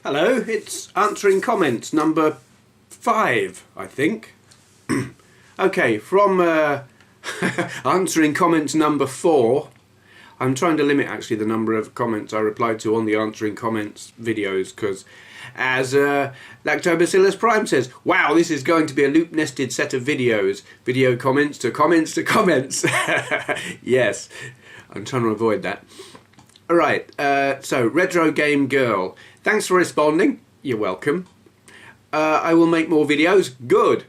Hello, it's answering comments number 5, I think. Okay, from answering comments number 4, I'm trying to limit actually the number of comments I replied to on the answering comments videos, because as lactobacillusprime says, wow, this is going to be a loop nested set of videos. Video comments to comments to comments. Yes, I'm trying to avoid that. Alright, so RetroGameGirl, thanks for responding. You're welcome. I will make more videos. Good.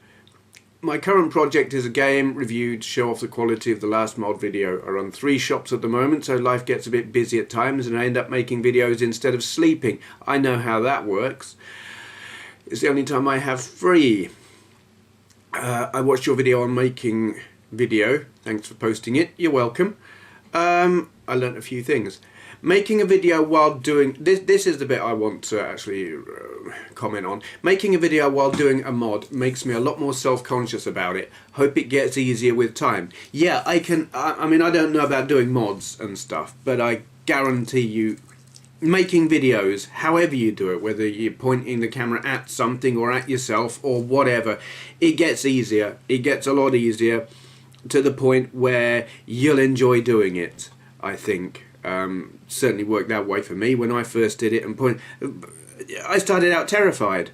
My current project is a game review to show off the quality of the last mod video. I run 3 shops at the moment, so life gets a bit busy at times and I end up making videos instead of sleeping. I know how that works. It's the only time I have free. I watched your video on making video. Thanks for posting it. You're welcome. I learnt a few things. Making a video while doing... This is the bit I want to actually comment on. Making a video while doing a mod makes me a lot more self-conscious about it. Hope it gets easier with time. Yeah, I can... I mean, I don't know about doing mods and stuff, but I guarantee you, making videos, however you do it, whether you're pointing the camera at something or at yourself or whatever, it gets easier. It gets a lot easier to the point where you'll enjoy doing it, I think. Certainly worked that way for me when I first did it, and I started out terrified.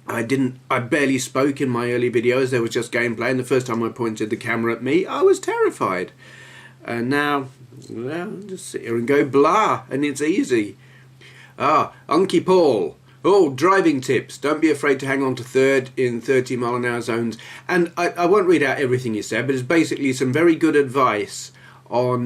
I barely spoke in my early videos. There was just gameplay, and the first time I pointed the camera at me, I was terrified. And now, well, just sit here and go blah, and it's easy. unkeepaul. Oh, driving tips. Don't be afraid to hang on to third in 30-mile-an-hour zones. And I won't read out everything you said, but it's basically some very good advice on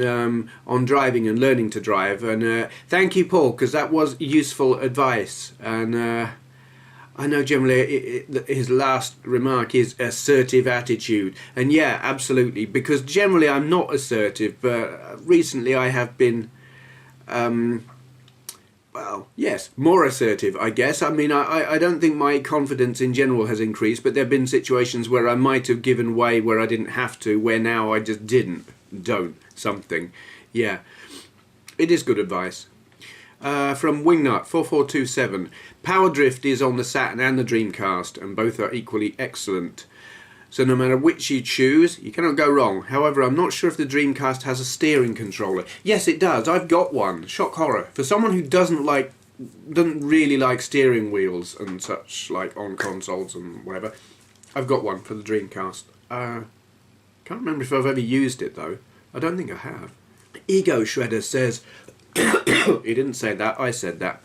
driving and learning to drive, and thank you, Paul, because that was useful advice. And I know generally his last remark is assertive attitude, and yeah, absolutely, because generally I'm not assertive, but recently I have been well, yes, more assertive, I guess. I mean, I don't think my confidence in general has increased, but there have been situations where I might have given way where I didn't have to, where now I just don't something. Yeah, it is good advice. From Wingnut4427, Power Drift is on the Saturn and the Dreamcast, and both are equally excellent. So no matter which you choose, you cannot go wrong. However, I'm not sure if the Dreamcast has a steering controller. Yes, it does. I've got one. Shock horror. For someone who doesn't really like steering wheels and such, like on consoles and whatever, I've got one for the Dreamcast. Can't remember if I've ever used it though. I don't think I have. EgoShredder says, he didn't say that, I said that.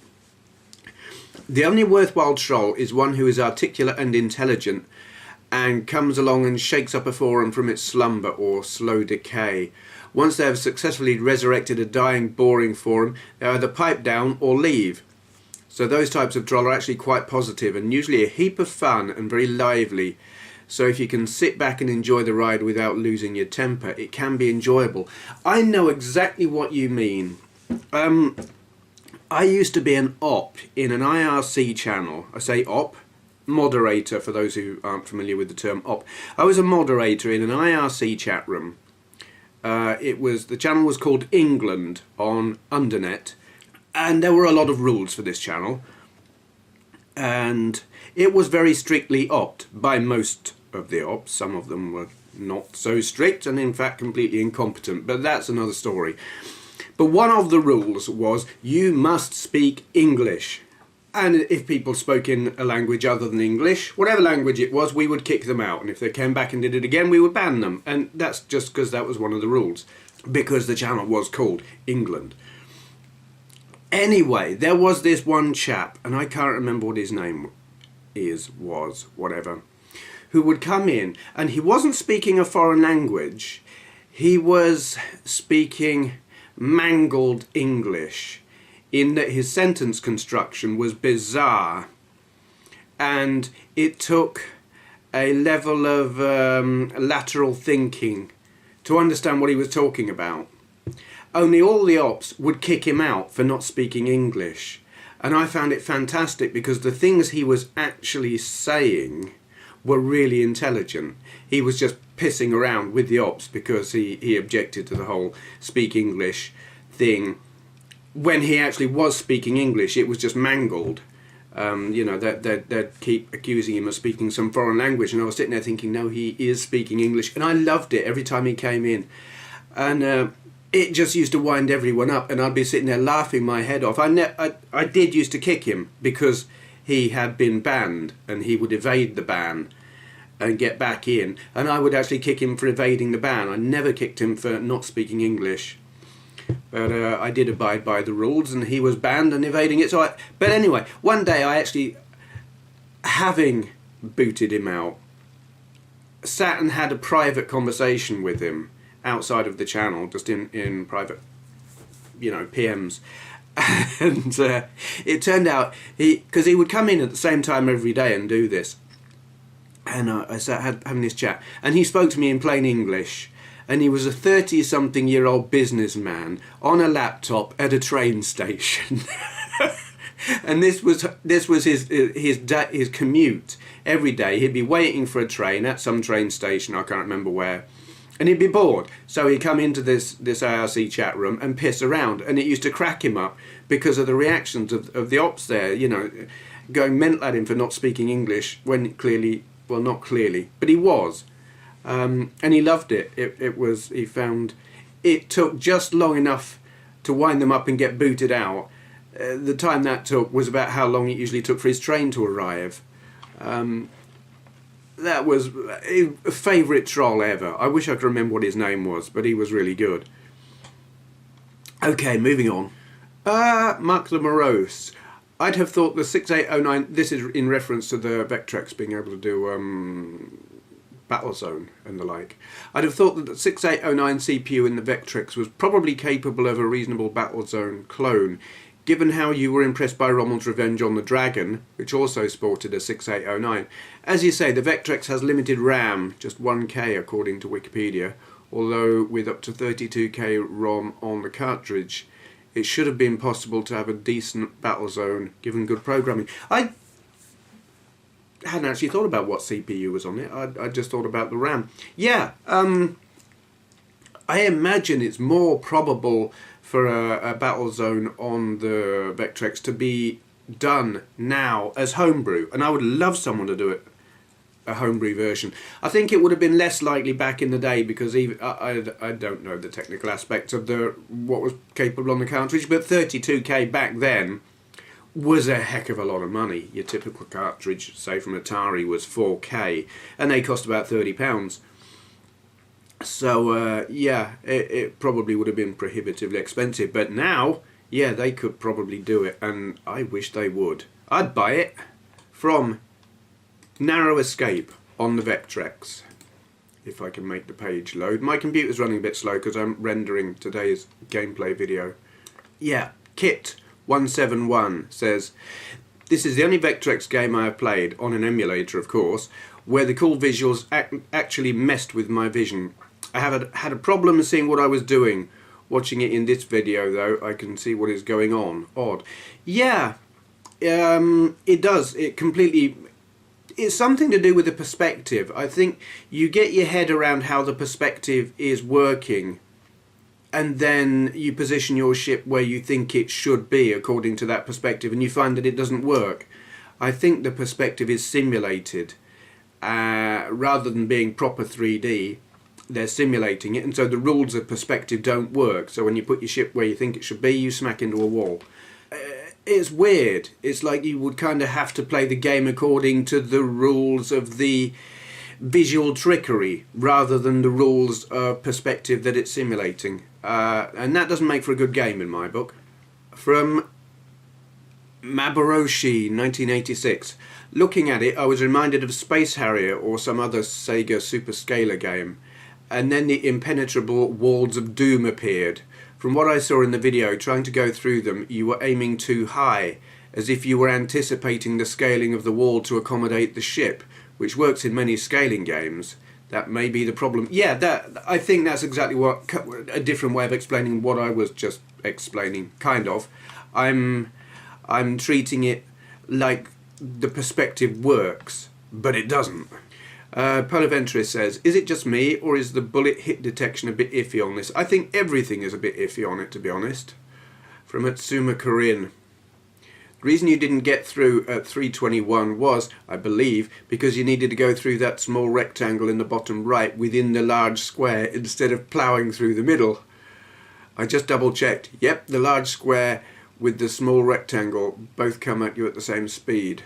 The only worthwhile troll is one who is articulate and intelligent and comes along and shakes up a forum from its slumber or slow decay. Once they have successfully resurrected a dying, boring forum, they either pipe down or leave. So those types of troll are actually quite positive and usually a heap of fun and very lively. So if you can sit back and enjoy the ride without losing your temper, it can be enjoyable. I know exactly what you mean. I used to be an op in an IRC channel. I say op, moderator for those who aren't familiar with the term op. I was a moderator in an IRC chat room. The channel was called England on Undernet, and there were a lot of rules for this channel. And it was very strictly opt by most of the ops. Some of them were not so strict and in fact completely incompetent, but that's another story. But one of the rules was you must speak English, and if people spoke in a language other than English, whatever language it was, we would kick them out, and if they came back and did it again, we would ban them. And that's just because that was one of the rules, because the channel was called England. Anyway, there was this one chap, and I can't remember what his name was, whatever, who would come in, and he wasn't speaking a foreign language, he was speaking mangled English, in that his sentence construction was bizarre, and it took a level of lateral thinking to understand what he was talking about. Only all the ops would kick him out for not speaking English, and I found it fantastic because the things he was actually saying were really intelligent. He was just pissing around with the ops because he objected to the whole speak English thing, when he actually was speaking English, it was just mangled. You know, they'd keep accusing him of speaking some foreign language, and I was sitting there thinking, no, he is speaking English, and I loved it every time he came in. And it just used to wind everyone up, and I'd be sitting there laughing my head off. I did used to kick him because he had been banned, and he would evade the ban and get back in, and I would actually kick him for evading the ban. I never kicked him for not speaking English. But I did abide by the rules, and he was banned and evading it. But anyway, one day I actually, having booted him out, sat and had a private conversation with him outside of the channel, just in private, you know, PMs. And it turned out, because he would come in at the same time every day and do this. And I sat having this chat, and he spoke to me in plain English. And he was a 30-something-year-old businessman on a laptop at a train station. And this was his commute every day. He'd be waiting for a train at some train station, I can't remember where, and he'd be bored. So he'd come into this IRC chat room and piss around, and it used to crack him up because of the reactions of the ops there, you know, going mental at him for not speaking English when clearly, well, not clearly, but he was. And he loved it. He found it took just long enough to wind them up and get booted out. The time that took was about how long it usually took for his train to arrive. That was a favourite troll ever. I wish I could remember what his name was, but he was really good. Okay, moving on. MarkTheMorose. I'd have thought the 6809, this is in reference to the Vectrex being able to do Battlezone and the like. I'd have thought that the 6809 CPU in the Vectrex was probably capable of a reasonable Battlezone clone, given how you were impressed by Rommel's Revenge on the Dragon, which also sported a 6809. As you say, the Vectrex has limited RAM, just 1K according to Wikipedia, although with up to 32K ROM on the cartridge, it should have been possible to have a decent Battlezone given good programming. I hadn't actually thought about what CPU was on it. I just thought about the RAM. Yeah, I imagine it's more probable for a Battlezone on the Vectrex to be done now as homebrew, and I would love someone to do it, a homebrew version. I think it would have been less likely back in the day because even I don't know the technical aspects of what was capable on the cartridge, but 32K back then was a heck of a lot of money. Your typical cartridge, say from Atari, was 4K, and they cost about £30. So yeah, it probably would have been prohibitively expensive, but now, yeah, they could probably do it, and I wish they would. I'd buy it from Narrow Escape on the Vectrex, if I can make the page load. My computer's running a bit slow because I'm rendering today's gameplay video. Yeah, KITT171 says, "This is the only Vectrex game I have played, on an emulator of course, where the cool visuals actually messed with my vision. I have had a problem seeing what I was doing. Watching it in this video though, I can see what is going on. Odd." Yeah, it does. It completely... It's something to do with the perspective. I think you get your head around how the perspective is working, and then you position your ship where you think it should be according to that perspective, and you find that it doesn't work. I think the perspective is simulated. Rather than being proper 3D, they're simulating it, and so the rules of perspective don't work. So when you put your ship where you think it should be, you smack into a wall. It's weird. It's like you would kind of have to play the game according to the rules of the visual trickery rather than the rules of perspective that it's simulating. And that doesn't make for a good game in my book. From Maboroshi1986. Looking at it, I was reminded of Space Harrier or some other Sega Superscalar game, and then the impenetrable walls of doom appeared. From what I saw in the video, trying to go through them, you were aiming too high, as if you were anticipating the scaling of the wall to accommodate the ship, which works in many scaling games. That may be the problem. Yeah, I think that's exactly what, a different way of explaining what I was just explaining, kind of. I'm treating it like the perspective works, but it doesn't. Polaventris says, "Is it just me, or is the bullet hit detection a bit iffy on this?" I think everything is a bit iffy on it, to be honest. From AtsumaKarin. The reason you didn't get through at 321 was, I believe, because you needed to go through that small rectangle in the bottom right within the large square instead of ploughing through the middle. I just double checked. Yep, the large square with the small rectangle both come at you at the same speed.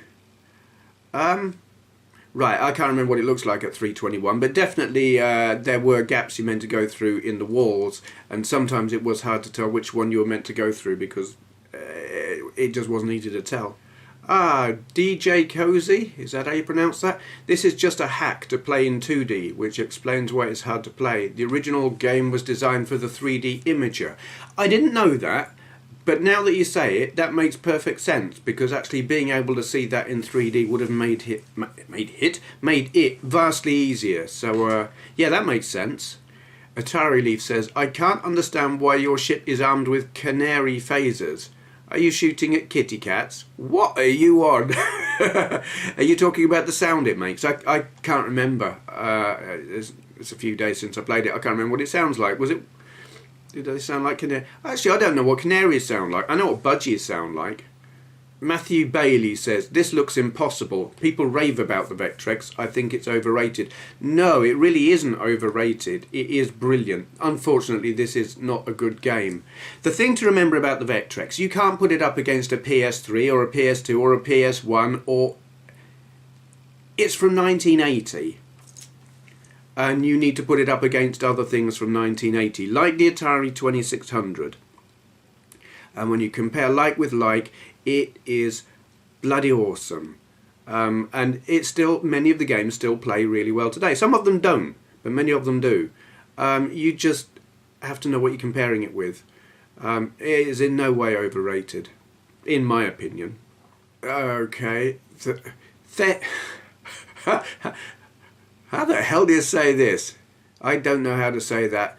Right, I can't remember what it looks like at 321, but definitely there were gaps you meant to go through in the walls, and sometimes it was hard to tell which one you were meant to go through because it just wasn't easy to tell. DJKOZI, is that how you pronounce that? This is just a hack to play in 2D, which explains why it's hard to play. The original game was designed for the 3D imager. I didn't know that, but now that you say it, that makes perfect sense, because actually being able to see that in 3D would have made it vastly easier. So, yeah, that makes sense. AtariLeaf says, I can't understand why your ship is armed with canary phasers. Are you shooting at kitty cats? What are you on? Are you talking about the sound it makes? I can't remember. It's a few days since I played it. I can't remember what it sounds like. Did they sound like canary? Actually, I don't know what canaries sound like. I know what budgies sound like. Matthew Bailey says, this looks impossible. People rave about the Vectrex. I think it's overrated. No, it really isn't overrated. It is brilliant. Unfortunately, this is not a good game. The thing to remember about the Vectrex, you can't put it up against a PS3 or a PS2 or a PS1 or... It's from 1980. And you need to put it up against other things from 1980, like the Atari 2600. And when you compare like with like, it is bloody awesome. And it's still, many of the games still play really well today. Some of them don't, but many of them do. You just have to know what you're comparing it with. It is in no way overrated, in my opinion. Okay. How the hell do you say this? I don't know how to say that.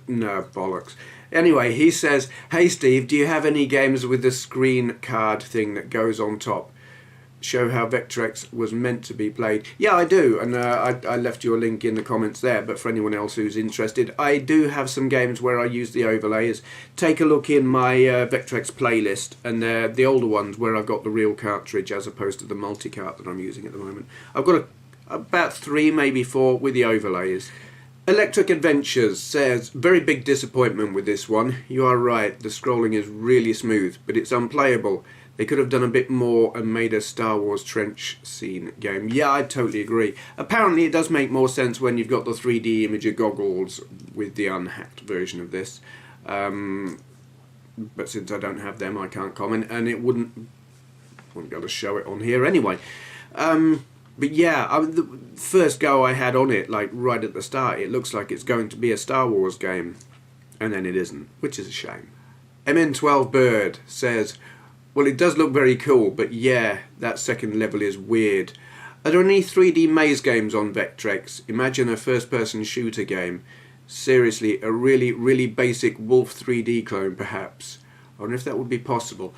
No, bollocks. Anyway, he says, hey Steve, do you have any games with the screen card thing that goes on top? Show how Vectrex was meant to be played. Yeah, I do, and I left you a link in the comments there, but for anyone else who's interested, I do have some games where I use the overlays. Take a look in my Vectrex playlist, and the older ones where I've got the real cartridge as opposed to the multi-cart that I'm using at the moment. I've got about 3, maybe 4 with the overlays. Electric Adventures says, very big disappointment with this one. You are right, the scrolling is really smooth, but it's unplayable. They could have done a bit more and made a Star Wars trench scene game. Yeah, I totally agree. Apparently it does make more sense when you've got the 3D imager goggles with the unhacked version of this. But since I don't have them, I can't comment, and it wouldn't be able to show it on here anyway. But yeah, the first go I had on it, like right at the start, it looks like it's going to be a Star Wars game. And then it isn't, which is a shame. MN12 Bird says, well, it does look very cool, but yeah, that second level is weird. Are there any 3D maze games on Vectrex? Imagine a first-person shooter game. Seriously, a really, really basic Wolf 3D clone, perhaps. I wonder if that would be possible.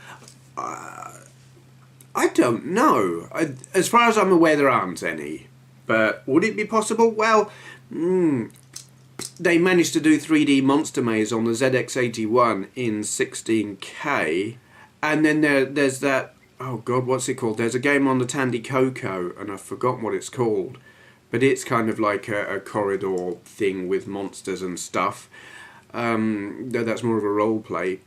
I don't know. As far as I'm aware, there aren't any. But would it be possible? Well, they managed to do 3D Monster Maze on the ZX81 in 16K. And then there's that... Oh, God, what's it called? There's a game on the Tandy Coco, and I've forgotten what it's called. But it's kind of like a corridor thing with monsters and stuff. That's more of a role play.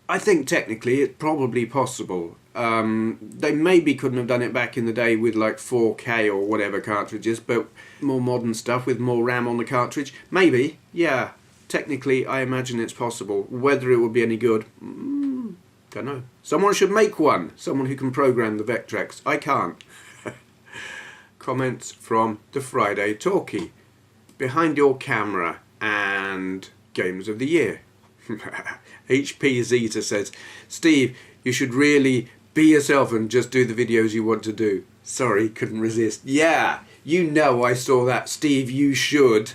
I think technically it's probably possible. They maybe couldn't have done it back in the day with like 4K or whatever cartridges, but more modern stuff with more RAM on the cartridge, maybe, yeah. Technically, I imagine it's possible. Whether it would be any good, don't know. Someone should make one. Someone who can program the Vectrex. I can't. Comments from the Friday Talkie. Behind your camera and Games of the Year. HPZeta says, Steve, you should really be yourself and just do the videos you want to do. Sorry, couldn't resist. Yeah, you know I saw that. Steve, you should.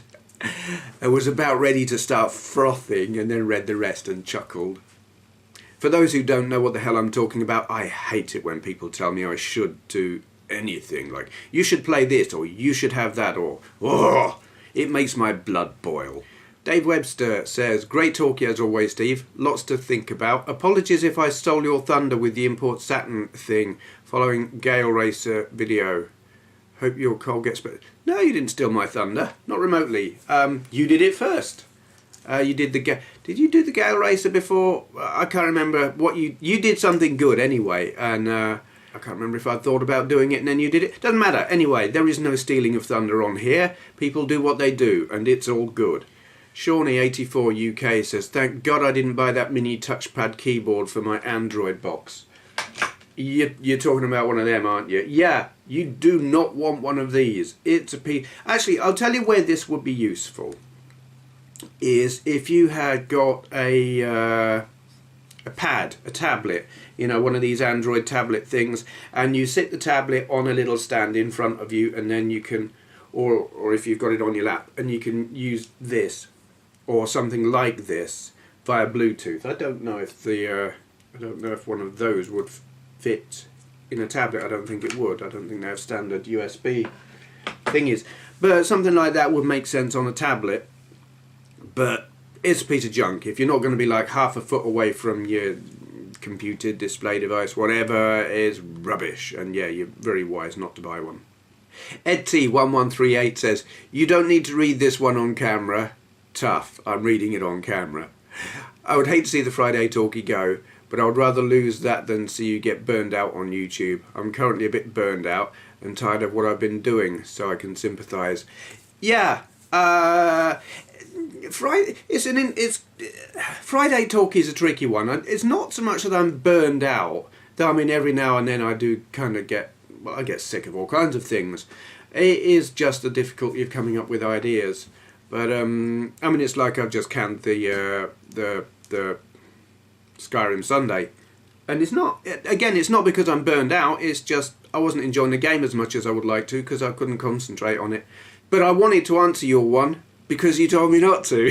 I was about ready to start frothing and then read the rest and chuckled. For those who don't know what the hell I'm talking about, I hate it when people tell me I should do anything. Like, you should play this, or you should have that, or... Oh, it makes my blood boil. Dave Webster says, great talkie as always, Steve. Lots to think about. Apologies if I stole your thunder with the import Saturn thing following Gale Racer video. Hope your call gets better. No, you didn't steal my thunder. Not remotely. You did it first. You did did you do the Gale Racer before? I can't remember what you did something good anyway, and I can't remember if I thought about doing it and then you did it. Doesn't matter. Anyway, there is no stealing of thunder on here. People do what they do, and it's all good. Shawnee84 UK says, thank God I didn't buy that mini touchpad keyboard for my Android box. You're talking about one of them, aren't you? Yeah, you do not want one of these. It's a piece. Actually, I'll tell you where this would be useful. Is if you had got a pad, a tablet, you know, one of these Android tablet things, and you sit the tablet on a little stand in front of you, and then you can, or if you've got it on your lap, and you can use this or something like this via Bluetooth. I don't know if one of those would fit in a tablet. I don't think it would. I don't think they have standard USB thingies, but something like that would make sense on a tablet. But it's a piece of junk. If you're not going to be like half a foot away from your computer, display device, whatever, is rubbish. And yeah, you're very wise not to buy one. EdT1138 says, you don't need to read this one on camera. Tough, I'm reading it on camera. I would hate to see the Friday talkie go, but I would rather lose that than see you get burned out on YouTube. I'm currently a bit burned out and tired of what I've been doing, so I can sympathise. Yeah, Friday talkie is a tricky one. It's not so much that I'm burned out, though I mean every now and then I do kind of get, well, I get sick of all kinds of things. It is just the difficulty of coming up with ideas. But I mean, it's like I've just canned the Skyrim Sunday, and it's not. Again, it's not because I'm burned out. It's just I wasn't enjoying the game as much as I would like to because I couldn't concentrate on it. But I wanted to answer your one because you told me not to.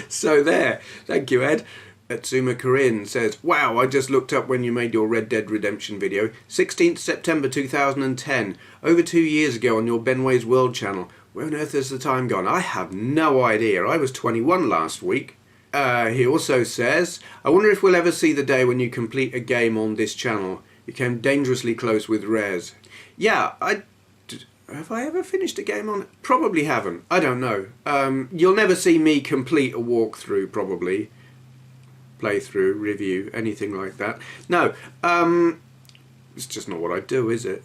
So there. Thank you, Ed. AtsumaKarin says, wow, I just looked up when you made your Red Dead Redemption video. 16th September 2010. Over 2 years ago on your Benway's World channel. Where on earth has the time gone? I have no idea. I was 21 last week. He also says, I wonder if we'll ever see the day when you complete a game on this channel. You came dangerously close with Rez. Yeah, have I ever finished a game on it? Probably haven't. I don't know. You'll never see me complete a walkthrough, probably. Playthrough, review, anything like that. No, it's just not what I do, is it?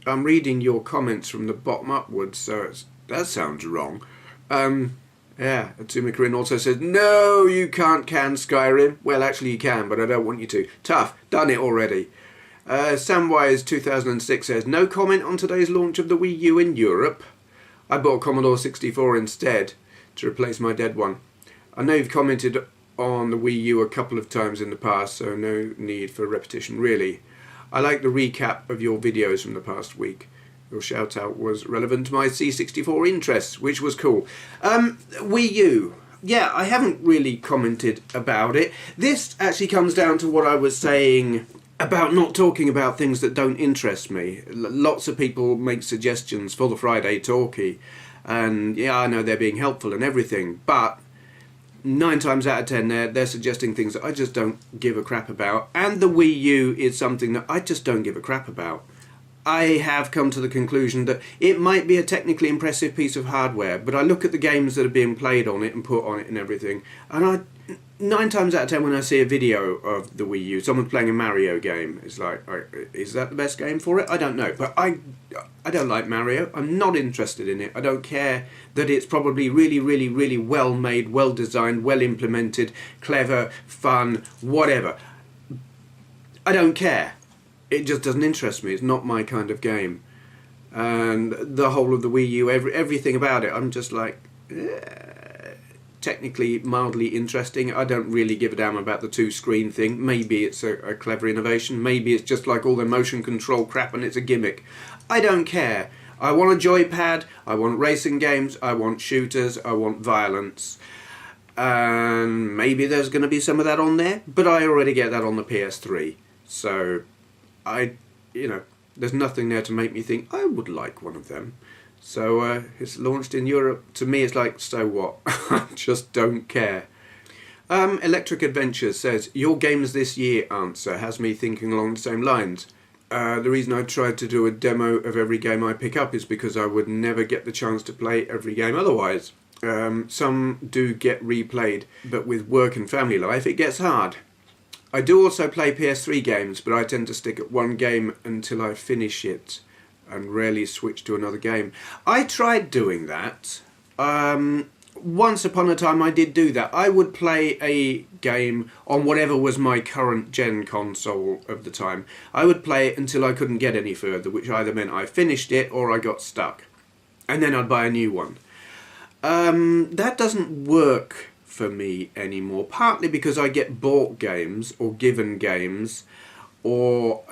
I'm reading your comments from the bottom upwards, so that sounds wrong. Yeah, AtsumaKarin also says, no, you can't can Skyrim. Well, actually you can, but I don't want you to. Tough, done it already. Samwise2006 says, no comment on today's launch of the Wii U in Europe. I bought a Commodore 64 instead to replace my dead one. I know you've commented on the Wii U a couple of times in the past, so no need for repetition really. I like the recap of your videos from the past week. Your shout out was relevant to my C64 interests, which was cool. Wii U. Yeah, I haven't really commented about it. This actually comes down to what I was saying about not talking about things that don't interest me. Lots of people make suggestions for the Friday talkie, and yeah, I know they're being helpful and everything, but 9 times out of 10 they're suggesting things that I just don't give a crap about, and the Wii U is something that I just don't give a crap about. I have come to the conclusion that it might be a technically impressive piece of hardware, but I look at the games that are being played on it and put on it and everything, and 9 times out of 10 when I see a video of the Wii U, someone's playing a Mario game, it's like, is that the best game for it? I don't know, but I don't like Mario. I'm not interested in it. I don't care that it's probably really, really, really well made, well designed, well implemented, clever, fun, whatever. I don't care. It just doesn't interest me. It's not my kind of game. And the whole of the Wii U, everything about it, I'm just like, technically mildly interesting. I don't really give a damn about the 2-screen thing. Maybe it's a clever innovation. Maybe it's just like all the motion control crap and it's a gimmick. I don't care. I want a joypad. I want racing games. I want shooters. I want violence. And maybe there's going to be some of that on there, but I already get that on the PS3. So there's nothing there to make me think I would like one of them. So it's launched in Europe. To me, it's like, so what? I just don't care. Electric Adventures says, your games this year answer has me thinking along the same lines. The reason I tried to do a demo of every game I pick up is because I would never get the chance to play every game otherwise. Some do get replayed, but with work and family life it gets hard. I do also play PS3 games, but I tend to stick at one game until I finish it and rarely switch to another game. I tried doing that. Once upon a time I did do that. I would play a game on whatever was my current gen console of the time. I would play it until I couldn't get any further, which either meant I finished it or I got stuck. And then I'd buy a new one. That doesn't work for me anymore, partly because I get bought games or given games, or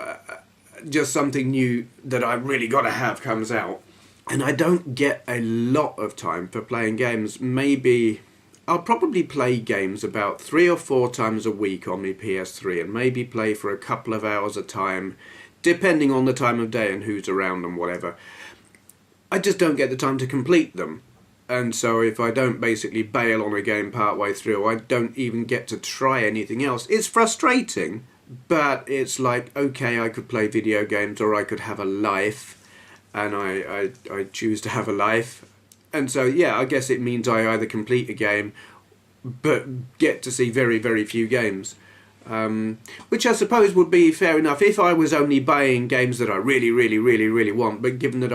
just something new that I really got to have comes out. And I don't get a lot of time for playing games. Maybe I'll probably play games about 3 or 4 times a week on my PS3, and maybe play for a couple of hours a time, depending on the time of day and who's around and whatever. I just don't get the time to complete them. And so if I don't basically bail on a game partway through, I don't even get to try anything else. It's frustrating, but it's like, okay, I could play video games, or I could have a life. And I choose to have a life. And so, yeah, I guess it means I either complete a game, but get to see very, very few games. Which I suppose would be fair enough if I was only buying games that I really, really, really, really want. But given that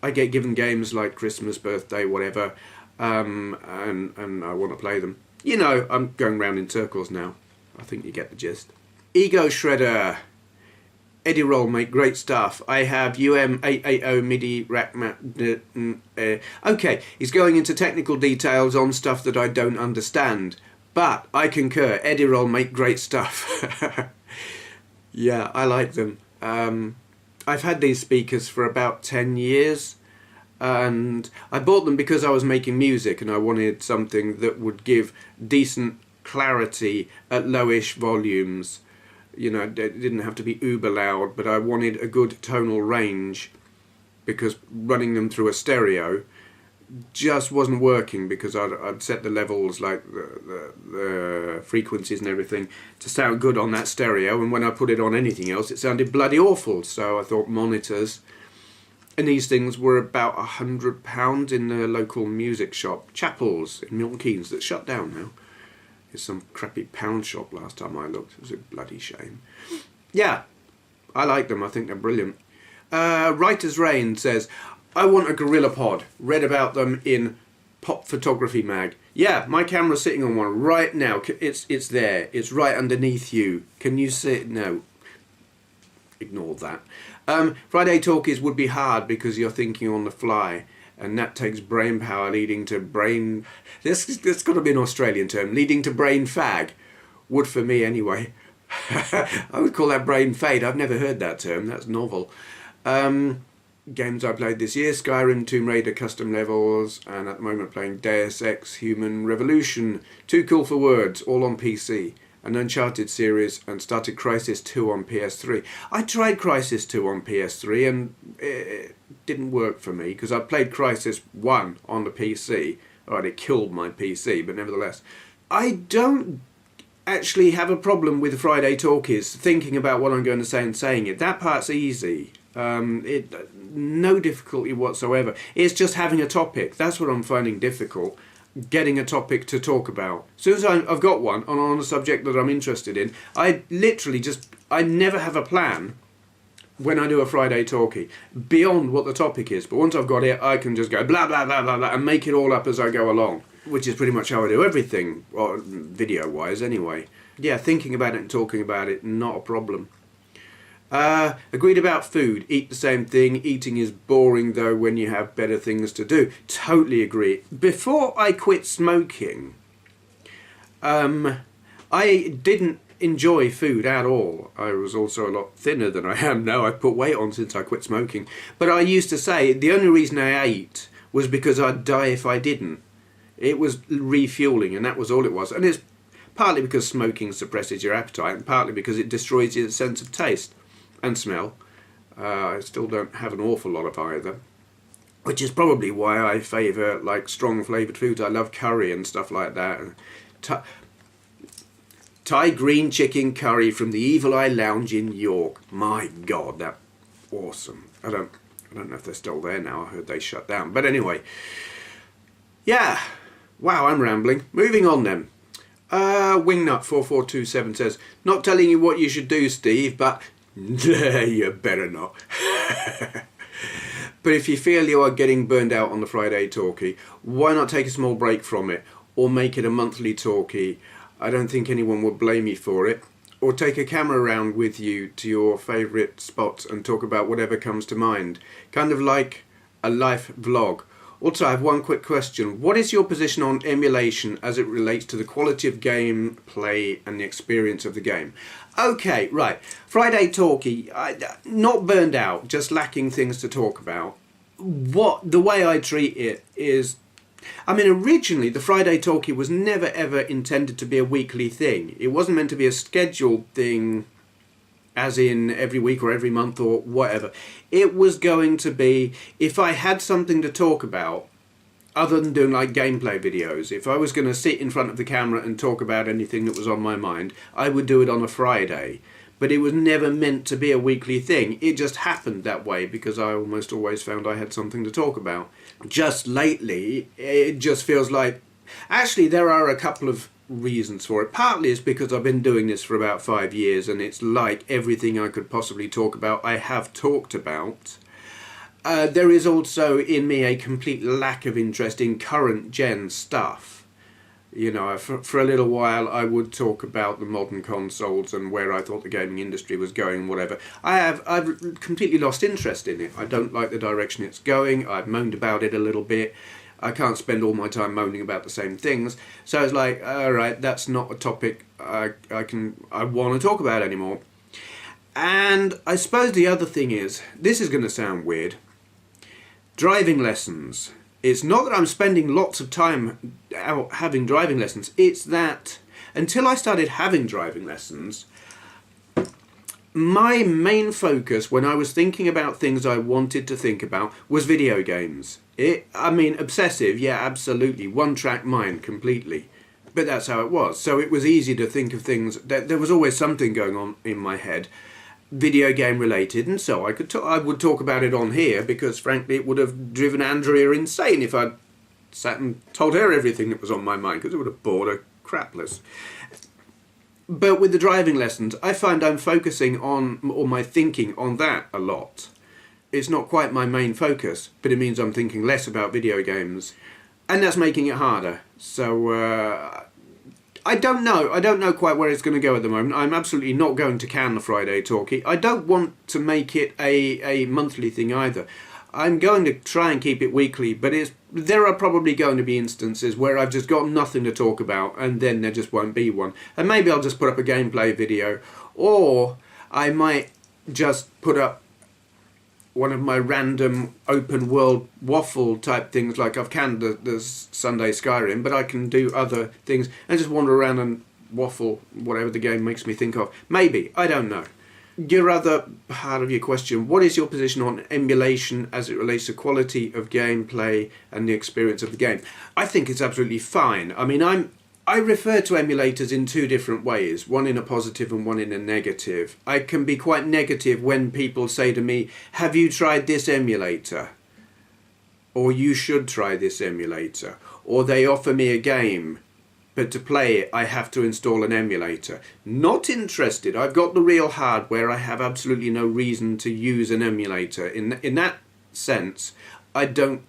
I get given games like Christmas, birthday, whatever, and I want to play them. You know, I'm going round in circles now. I think you get the gist. EgoShredder. Eddie Roll, mate, great stuff. I have UM880 MIDI rack mat. Okay, he's going into technical details on stuff that I don't understand, but I concur. Eddie Roll, mate, great stuff. Yeah, I like them. I've had these speakers for about 10 years, and I bought them because I was making music and I wanted something that would give decent clarity at lowish volumes. You know, it didn't have to be uber loud, but I wanted a good tonal range, because running them through a stereo just wasn't working, because I'd set the levels, like the frequencies and everything, to sound good on that stereo, and when I put it on anything else it sounded bloody awful. So I thought monitors, and these things were about £100 in the local music shop, Chapels in Milton Keynes, that's shut down now. It's some crappy pound shop last time I looked. It was a bloody shame. Yeah, I like them. I think they're brilliant. Riteasrain says, I want a gorilla pod. Read about them in Pop Photography Mag. Yeah, my camera's sitting on one right now. It's there. It's right underneath you. Can you see it? No. Ignore that. Friday talkies would be hard because you're thinking on the fly. And that takes brain power, leading to brain... That's got to be an Australian term. Leading to brain fag. Would for me anyway. I would call that brain fade. I've never heard that term. That's novel. Games I played this year: Skyrim, Tomb Raider Custom Levels, and at the moment playing Deus Ex Human Revolution. Too cool for words, all on PC. An Uncharted series, and started Crysis 2 on PS3. I tried Crysis 2 on PS3 and it didn't work for me, because I played Crysis 1 on the PC. Alright, it killed my PC, but nevertheless. I don't actually have a problem with Friday Talkies, thinking about what I'm going to say and saying it. That part's easy. No difficulty whatsoever. It's just having a topic. That's what I'm finding difficult. Getting a topic to talk about. As soon as I've got one on a subject that I'm interested in, I never have a plan when I do a Friday talkie beyond what the topic is. But once I've got it, I can just go blah blah blah blah blah and make it all up as I go along, which is pretty much how I do everything, well, video wise anyway. Yeah, thinking about it and talking about it, not a problem. Agreed about food. Eat the same thing. Eating is boring though when you have better things to do. Totally agree. Before I quit smoking, I didn't enjoy food at all. I was also a lot thinner than I am now. I've put weight on since I quit smoking. But I used to say the only reason I ate was because I'd die if I didn't. It was refueling, and that was all it was. And it's partly because smoking suppresses your appetite, and partly because it destroys your sense of taste and smell. I still don't have an awful lot of either, which is probably why I favour like strong flavoured foods. I love curry and stuff like that. Thai green chicken curry from the Evil Eye Lounge in York. My God, that's awesome. I don't know if they're still there now. I heard they shut down. But anyway, yeah. Wow, I'm rambling. Moving on then. Wingnut4427 says, not telling you what you should do, Steve, but you better not. But if you feel you are getting burned out on the Friday talkie, why not take a small break from it, or make it a monthly talkie? I don't think anyone would blame you for it. Or take a camera around with you to your favourite spots and talk about whatever comes to mind. Kind of like a life vlog. Also, I have one quick question. What is your position on emulation as it relates to the quality of gameplay and the experience of the game? Okay, right. Friday talkie, not burned out, just lacking things to talk about. The way I treat it is, I mean, originally the Friday talkie was never ever intended to be a weekly thing. It wasn't meant to be a scheduled thing, as in every week or every month or whatever. It was going to be, if I had something to talk about, other than doing like gameplay videos, if I was going to sit in front of the camera and talk about anything that was on my mind, I would do it on a Friday. But it was never meant to be a weekly thing. It just happened that way because I almost always found I had something to talk about. Just lately, it just feels like... Actually, there are a couple of reasons for it. Partly it's because I've been doing this for about 5 years and it's like everything I could possibly talk about I have talked about. There is also in me a complete lack of interest in current gen stuff. You know, for a little while I would talk about the modern consoles and where I thought the gaming industry was going, whatever. I've completely lost interest in it. I don't like the direction it's going. I've moaned about it a little bit. I can't spend all my time moaning about the same things. So it's like, all right, that's not a topic I want to talk about anymore. And I suppose the other thing is, this is going to sound weird, driving lessons. It's not that I'm spending lots of time out having driving lessons. It's that until I started having driving lessons, my main focus when I was thinking about things I wanted to think about was video games. I mean, obsessive, yeah, absolutely. One-track mind, completely. But that's how it was. So it was easy to think of things. There was always something going on in my head, video game related, and so I would talk about it on here because, frankly, it would have driven Andrea insane if I'd sat and told her everything that was on my mind, because it would have bored her crapless. But with the driving lessons, I find I'm focusing on, or my thinking on that a lot. It's not quite my main focus, but it means I'm thinking less about video games, and that's making it harder. So I don't know quite where it's going to go at the moment. I'm absolutely not going to can the Friday talkie. I don't want to make it a monthly thing either. I'm going to try and keep it weekly, but there are probably going to be instances where I've just got nothing to talk about, and then there just won't be one. And maybe I'll just put up a gameplay video, or I might just put up one of my random open world waffle type things, like I've canned the Sunday Skyrim, but I can do other things and just wander around and waffle whatever the game makes me think of. Maybe, I don't know. Your other part of your question, what is your position on emulation as it relates to quality of gameplay and the experience of the game? I think it's absolutely fine. I mean, I refer to emulators in two different ways, one in a positive and one in a negative. I can be quite negative when people say to me, have you tried this emulator? Or you should try this emulator. Or they offer me a game, but to play it I have to install an emulator. Not interested. I've got the real hardware. I have absolutely no reason to use an emulator. In that sense, I'm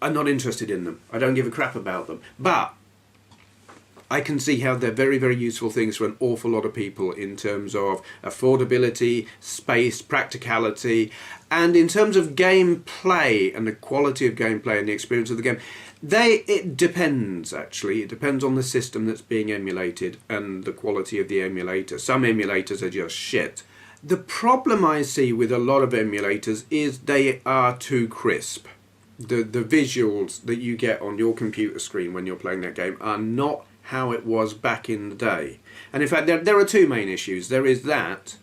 not interested in them. I don't give a crap about them. But I can see how they're very, very useful things for an awful lot of people in terms of affordability, space, practicality, and in terms of gameplay and the quality of gameplay and the experience of the game. It depends, actually. It depends on the system that's being emulated and the quality of the emulator. Some emulators are just shit. The problem I see with a lot of emulators is they are too crisp. The visuals that you get on your computer screen when you're playing that game are not how it was back in the day. And in fact, there are two main issues. There is that.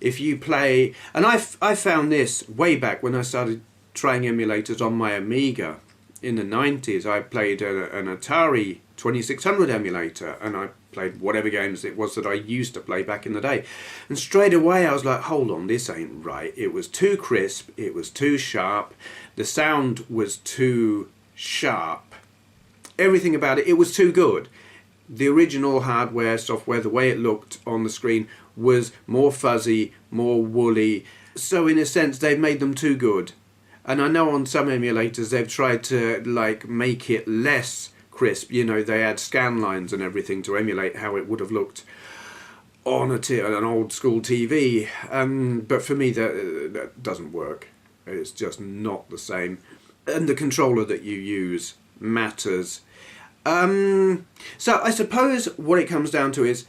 if you play, and I found this way back when I started trying emulators on my Amiga in the 90s. I played an Atari 2600 emulator, and I played whatever games it was that I used to play back in the day. And straight away I was like, hold on, this ain't right. It was too crisp, it was too sharp, the sound was too sharp. Everything about it, it was too good. The original hardware, software, the way it looked on the screen was more fuzzy, more woolly. So in a sense, they've made them too good. And I know on some emulators they've tried to like make it less crisp. You know, they add scan lines and everything to emulate how it would have looked on an old school TV. But for me, that doesn't work. It's just not the same. And the controller that you use matters. So I suppose what it comes down to is,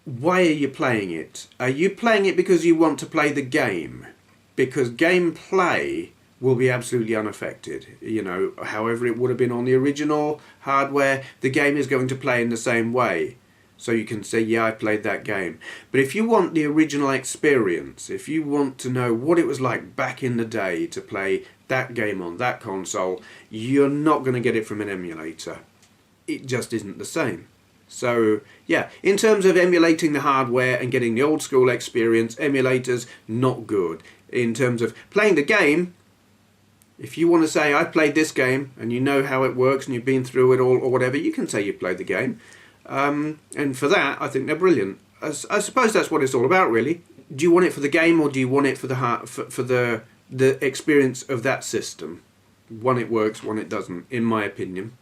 why are you playing it? Are you playing it because you want to play the game? Because gameplay will be absolutely unaffected. You know, however it would have been on the original hardware, the game is going to play in the same way. So you can say, yeah, I played that game. But if you want the original experience, if you want to know what it was like back in the day to play that game on that console, you're not going to get it from an emulator. It just isn't the same. So, yeah, in terms of emulating the hardware and getting the old school experience, emulators, not good. In terms of playing the game, if you want to say, I played this game, and you know how it works, and you've been through it all, or whatever, you can say you played the game. And for that, I think they're brilliant. I suppose that's what it's all about, really. Do you want it for the game, or do you want it for the experience of that system? One it works, one it doesn't, in my opinion.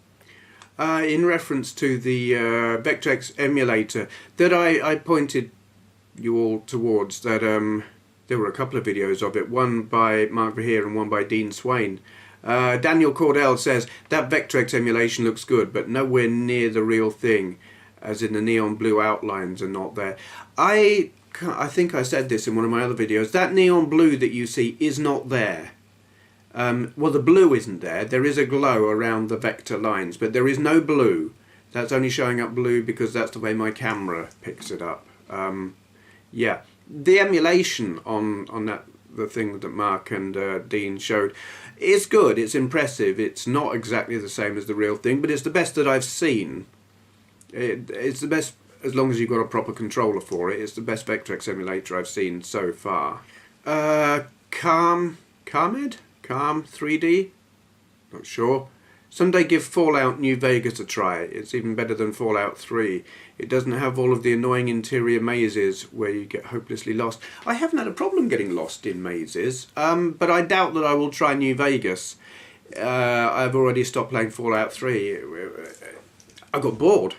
In reference to the Vectrex emulator that I pointed you all towards, that there were a couple of videos of it, one by Mark Verheer and one by Dean Swain. Daniel Cordell says that Vectrex emulation looks good, but nowhere near the real thing, as in the neon blue outlines are not there. I think I said this in one of my other videos. That neon blue that you see is not there. Well, the blue isn't there. There is a glow around the vector lines, but there is no blue. That's only showing up blue because that's the way my camera picks it up. Yeah, the emulation on the thing that Mark and Dean showed is good. It's impressive. It's not exactly the same as the real thing, but it's the best that I've seen. It's the best as long as you've got a proper controller for it. It's the best Vectrex emulator I've seen so far. Calm 3D? Not sure. Someday give Fallout New Vegas a try. It's even better than Fallout 3. It doesn't have all of the annoying interior mazes where you get hopelessly lost. I haven't had a problem getting lost in mazes, but I doubt that I will try New Vegas. I've already stopped playing Fallout 3. I got bored.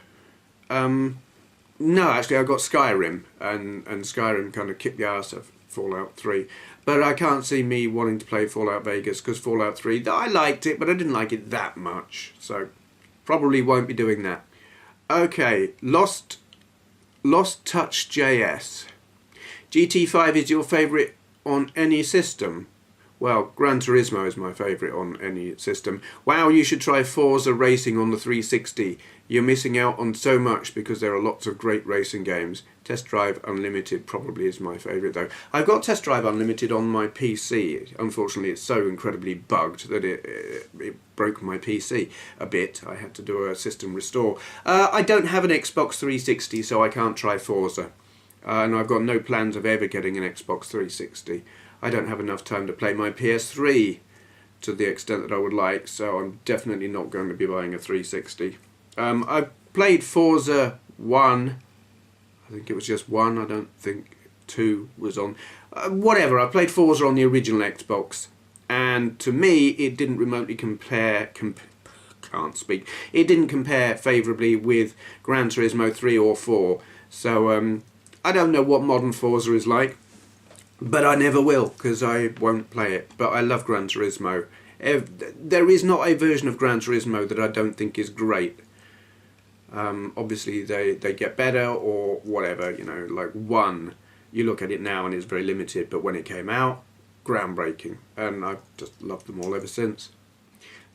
No, actually I got Skyrim, and Skyrim kind of kicked the arse of Fallout 3. But I can't see me wanting to play Fallout Vegas, because Fallout 3, I liked it, but I didn't like it that much. So, probably won't be doing that. Okay, Losttouchjs. GT5 is your favourite on any system? Well, Gran Turismo is my favourite on any system. Wow, you should try Forza Racing on the 360. You're missing out on so much because there are lots of great racing games. Test Drive Unlimited probably is my favourite though. I've got Test Drive Unlimited on my PC. Unfortunately, it's so incredibly bugged that it broke my PC a bit. I had to do a system restore. I don't have an Xbox 360, so I can't try Forza. And I've got no plans of ever getting an Xbox 360. I don't have enough time to play my PS3 to the extent that I would like, so I'm definitely not going to be buying a 360. I played Forza 1. I think it was just 1. I don't think 2 was on. Whatever, I played Forza on the original Xbox, and to me it didn't remotely compare... can't speak. It didn't compare favourably with Gran Turismo 3 or 4. So I don't know what modern Forza is like. But I never will, because I won't play it. But I love Gran Turismo. There is not a version of Gran Turismo that I don't think is great. Obviously they get better or whatever, you know, like 1, you look at it now and it's very limited, but when it came out, groundbreaking. And I've just loved them all ever since.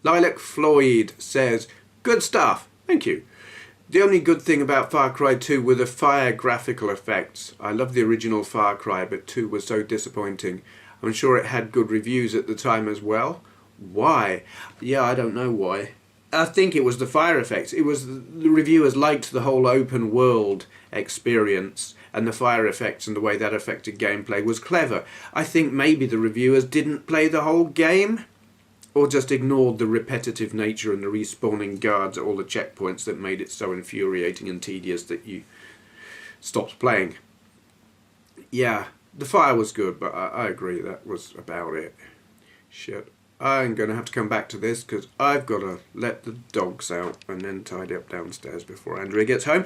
LilacFloyd says, good stuff, thank you. The only good thing about Far Cry 2 were the fire graphical effects. I love the original Far Cry, but 2 was so disappointing. I'm sure it had good reviews at the time as well. Why? Yeah, I don't know why. I think it was the fire effects. It was the reviewers liked the whole open world experience, and the fire effects and the way that affected gameplay was clever. I think maybe the reviewers didn't play the whole game, or just ignored the repetitive nature and the respawning guards at all the checkpoints that made it so infuriating and tedious that you stopped playing. Yeah, the fire was good, but I agree that was about it. Shit. I'm going to have to come back to this because I've got to let the dogs out and then tidy up downstairs before Andrea gets home.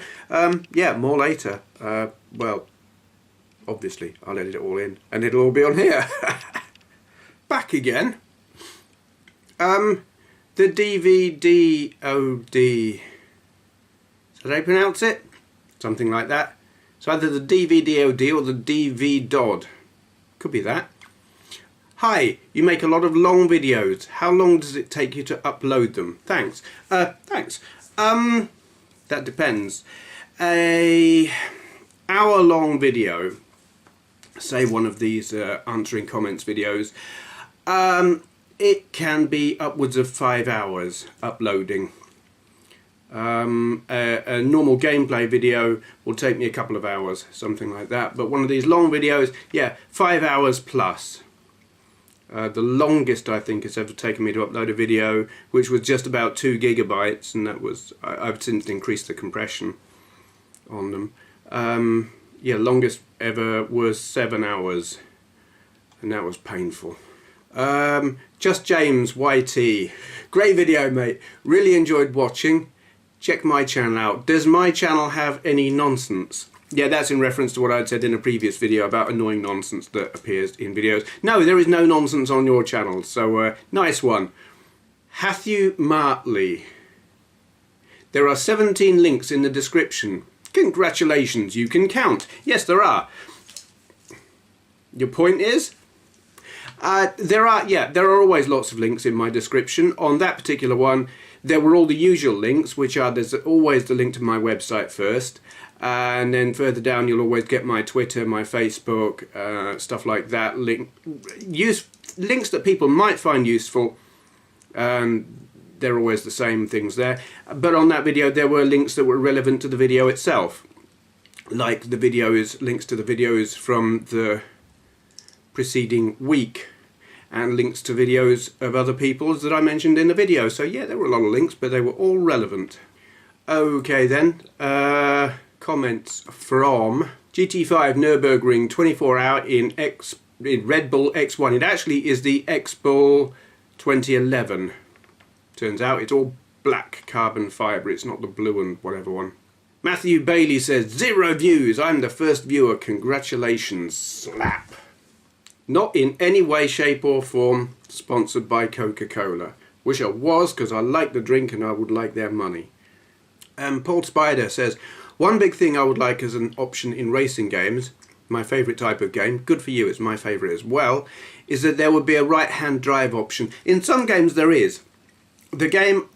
Yeah, more later. Well, obviously, I'll edit it all in and it'll all be on here. Back again. The Dvdod. Is that how you pronounce it? Something like that. It's either the Dvdod or the Dvdod. Could be that. Hi, you make a lot of long videos. How long does it take you to upload them? Thanks. Thanks. That depends. A hour-long video, say one of these answering comments videos, it can be upwards of 5 hours uploading. A normal gameplay video will take me a couple of hours, something like that. But one of these long videos, yeah, 5 hours plus. The longest I think it's ever taken me to upload a video, which was just about 2 gigabytes, and that was, I've since increased the compression on them. Yeah, longest ever was 7 hours, and that was painful. JustJamezYT, great video mate, really enjoyed watching. Check my channel out. Does my channel have any nonsense? Yeah, that's in reference to what I'd said in a previous video about annoying nonsense that appears in videos. No, there is no nonsense on your channel, so nice one. HatthewMartley. There are 17 links in the description. Congratulations, you can count. Yes, there are. Your point is? There are always lots of links in my description. On that particular one, there were all the usual links, which are, there's always the link to my website first, and then further down you'll always get my Twitter, my Facebook, stuff like that. Links that people might find useful. They're always the same things there. But on that video there were links that were relevant to the video itself, like the videos, links to the videos from the preceding week, and links to videos of other people's that I mentioned in the video. So yeah, there were a lot of links, but they were all relevant. Okay then, comments from GT5 Nurburgring 24 hour in Red Bull X1. It actually is the X Bull 2011. Turns out it's all black carbon fibre, it's not the blue and whatever one. Matthew Bailey says, 0 views, I'm the first viewer, congratulations, slap. Not in any way, shape or form sponsored by Coca-Cola. Wish I was, because I like the drink and I would like their money. Paul Spider says, one big thing I would like as an option in racing games, my favourite type of game, good for you, it's my favourite as well, is that there would be a right-hand drive option. In some games there is. The game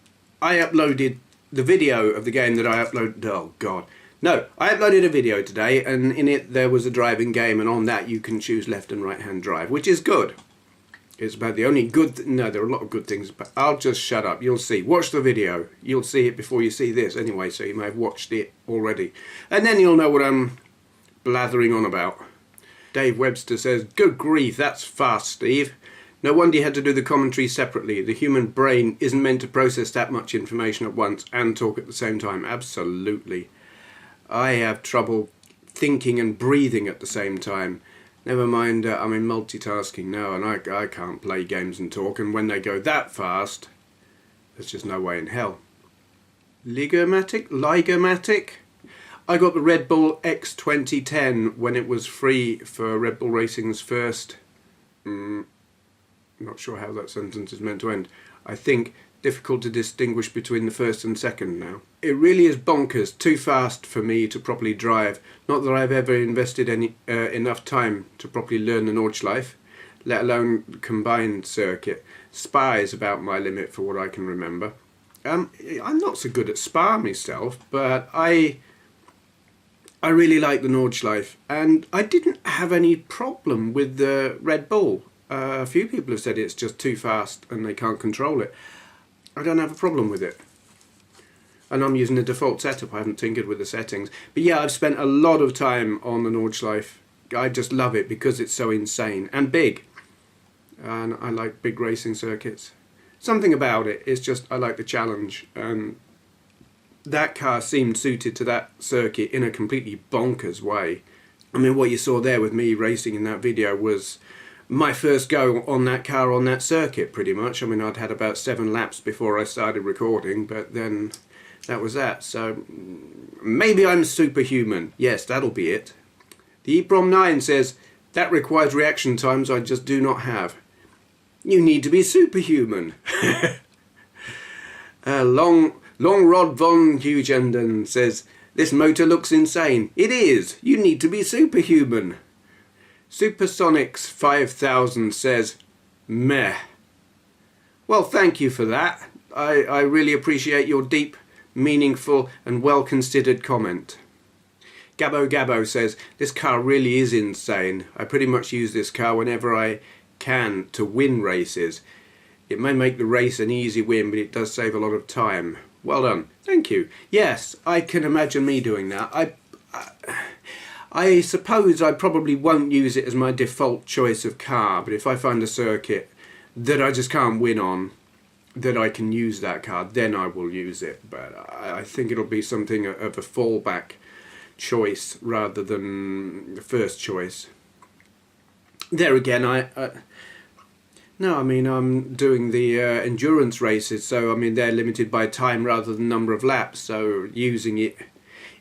I uploaded, the video of the game that I uploaded, oh god. No, I uploaded a video today and in it there was a driving game, and on that you can choose left and right hand drive, which is good. It's about the only good, no, there are a lot of good things, but I'll just shut up, you'll see. Watch the video, you'll see it before you see this anyway, so you may have watched it already. And then you'll know what I'm blathering on about. Dave Webster says, good grief, that's fast, Steve. No wonder you had to do the commentary separately. The human brain isn't meant to process that much information at once and talk at the same time. Absolutely. I have trouble thinking and breathing at the same time. Never mind, I'm in multitasking now, and I can't play games and talk, and when they go that fast, there's just no way in hell. Ligurmatic? I got the Red Bull X 2010 when it was free for Red Bull Racing's first... Not sure how that sentence is meant to end. I think difficult to distinguish between the first and second now. It really is bonkers, too fast for me to properly drive. Not that I've ever invested any enough time to properly learn the Nordschleife, let alone combined circuit. Spa is about my limit for what I can remember. I'm not so good at Spa myself, but I really like the Nordschleife, and I didn't have any problem with the Red Bull. A few people have said it's just too fast and they can't control it. I don't have a problem with it. And I'm using the default setup, I haven't tinkered with the settings. But yeah, I've spent a lot of time on the Nordschleife. I just love it because it's so insane and big. And I like big racing circuits. Something about it, it's just, I like the challenge. And that car seemed suited to that circuit in a completely bonkers way. I mean, what you saw there with me racing in that video was my first go on that car on that circuit, pretty much. I mean, I'd had about 7 laps before I started recording, but then that was that. So maybe I'm superhuman. Yes, that'll be it. The EPROM9 says, that requires reaction times I just do not have. You need to be superhuman. Longrodvonhugendon says, this motor looks insane. It is. You need to be superhuman. Supersonics 5000 says, meh. Well, thank you for that. I really appreciate your deep, meaningful and well-considered comment. Gabbogabbo says, this car really is insane. I pretty much use this car whenever I can to win races. It may make the race an easy win, but it does save a lot of time. Well done. Thank you. Yes, I can imagine me doing that. I suppose I probably won't use it as my default choice of car, but if I find a circuit that I just can't win on, that I can use that car, then I will use it. But I think it'll be something of a fallback choice rather than the first choice. There again, no, I mean, I'm doing the endurance races, so I mean they're limited by time rather than number of laps, so using it,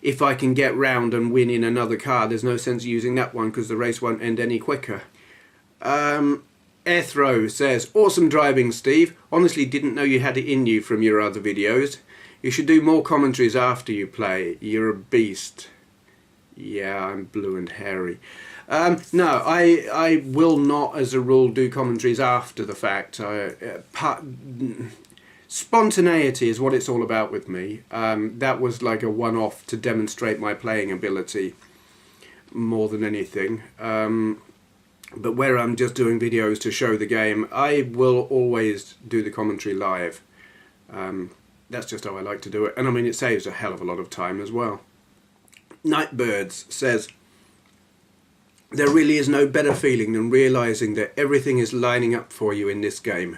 if I can get round and win in another car, there's no sense using that one because the race won't end any quicker. Airthrow says, awesome driving, Steve. Honestly didn't know you had it in you from your other videos. You should do more commentaries after you play. You're a beast. Yeah, I'm blue and hairy. No, I will not, as a rule, do commentaries after the fact. Spontaneity is what it's all about with me. That was like a one-off to demonstrate my playing ability more than anything. But where I'm just doing videos to show the game, I will always do the commentary live. That's just how I like to do it. And I mean, it saves a hell of a lot of time as well. Nightbirds says, there really is no better feeling than realising that everything is lining up for you in this game.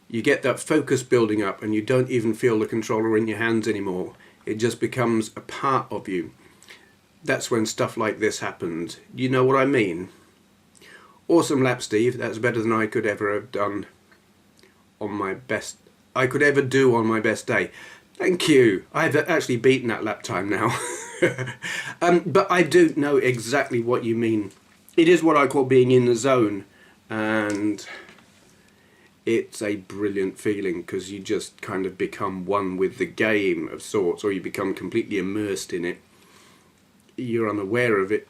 You get that focus building up and you don't even feel the controller in your hands anymore. It just becomes a part of you. That's when stuff like this happens. You know what I mean? Awesome lap, Steve. That's better than I could ever have done on my best... I could ever do on my best day. Thank you. I've actually beaten that lap time now. But I do know exactly what you mean. It is what I call being in the zone, and it's a brilliant feeling because you just kind of become one with the game of sorts, or you become completely immersed in it. You're unaware of it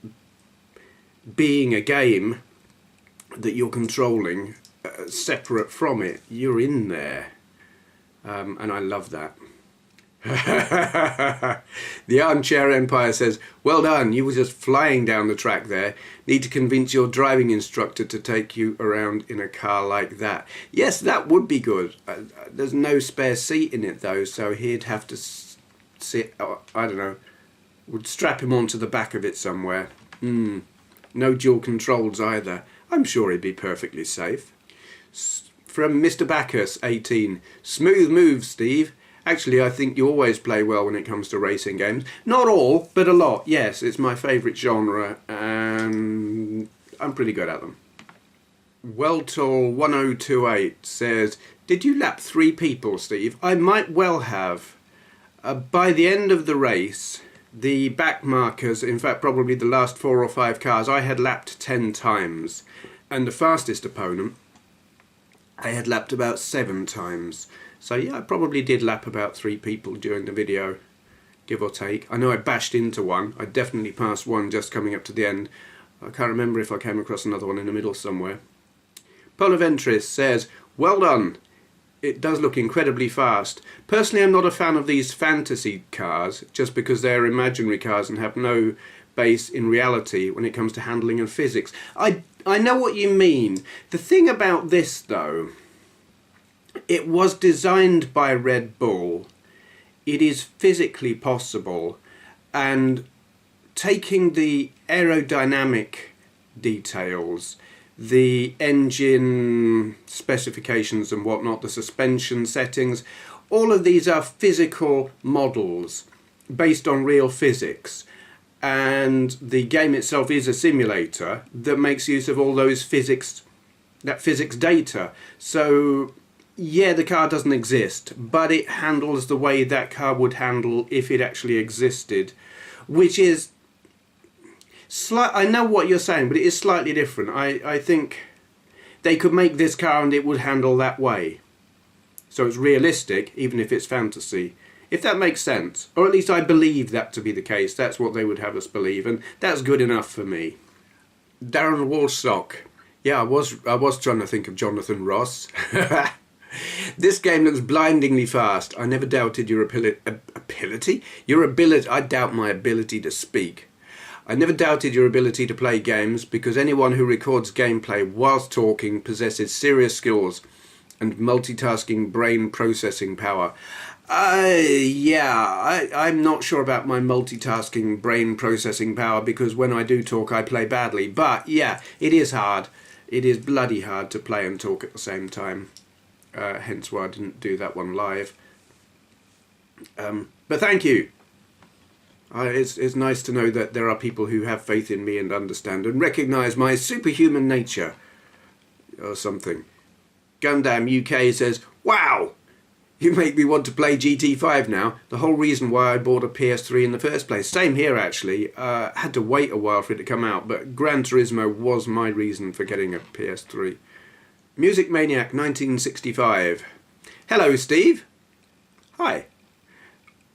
being a game that you're controlling, separate from it. You're in there, and I love that. The Armchair Empire says, well done, you were just flying down the track there. Need to convince your driving instructor to take you around in a car like that. Yes, that would be good. There's no spare seat in it though, so he'd have to sit, I don't know, would strap him onto the back of it somewhere. No dual controls either. I'm sure he'd be perfectly safe. From MrBacchus18, smooth move, Steve. Actually, I think you always play well when it comes to racing games. Not all, but a lot. Yes, it's my favourite genre, and I'm pretty good at them. Welltall1028 says, did you lap 3 people, Steve? I might well have. By the end of the race, the back markers, in fact probably the last 4 or 5 cars, I had lapped 10 times. And the fastest opponent, I had lapped about 7 times. So yeah, I probably did lap about 3 people during the video, give or take. I know I bashed into one. I definitely passed one just coming up to the end. I can't remember if I came across another one in the middle somewhere. Polaventris says, well done. it does look incredibly fast. Personally, I'm not a fan of these fantasy cars, just because they're imaginary cars and have no base in reality when it comes to handling and physics. I know what you mean. The thing about this, though, it was designed by Red Bull. It is physically possible, and taking the aerodynamic details, the engine specifications and whatnot, the suspension settings, all of these are physical models based on real physics, and the game itself is a simulator that makes use of all those physics data. So yeah, the car doesn't exist, but it handles the way that car would handle if it actually existed, which is I know what you're saying, but it is slightly different. I think they could make this car and it would handle that way. So it's realistic, even if it's fantasy. If that makes sense. Or at least I believe that to be the case. That's what they would have us believe, and that's good enough for me. DarrenWalshsock. Yeah, I was trying to think of Jonathan Ross. This game looks blindingly fast. I never doubted your ability? I doubt my ability to speak. I never doubted your ability to play games, because anyone who records gameplay whilst talking possesses serious skills and multitasking brain processing power. Yeah, I'm not sure about my multitasking brain processing power, because when I do talk I play badly. But yeah, it is hard. It is bloody hard to play and talk at the same time. Hence why I didn't do that one live. But thank you. It's nice to know that there are people who have faith in me and understand and recognise my superhuman nature. Or something. gundamUK says, wow! You make me want to play GT5 now. The whole reason why I bought a PS3 in the first place. Same here, actually. Had to wait a while for it to come out, but Gran Turismo was my reason for getting a PS3. Music Maniac 1965. Hello, Steve. Hi.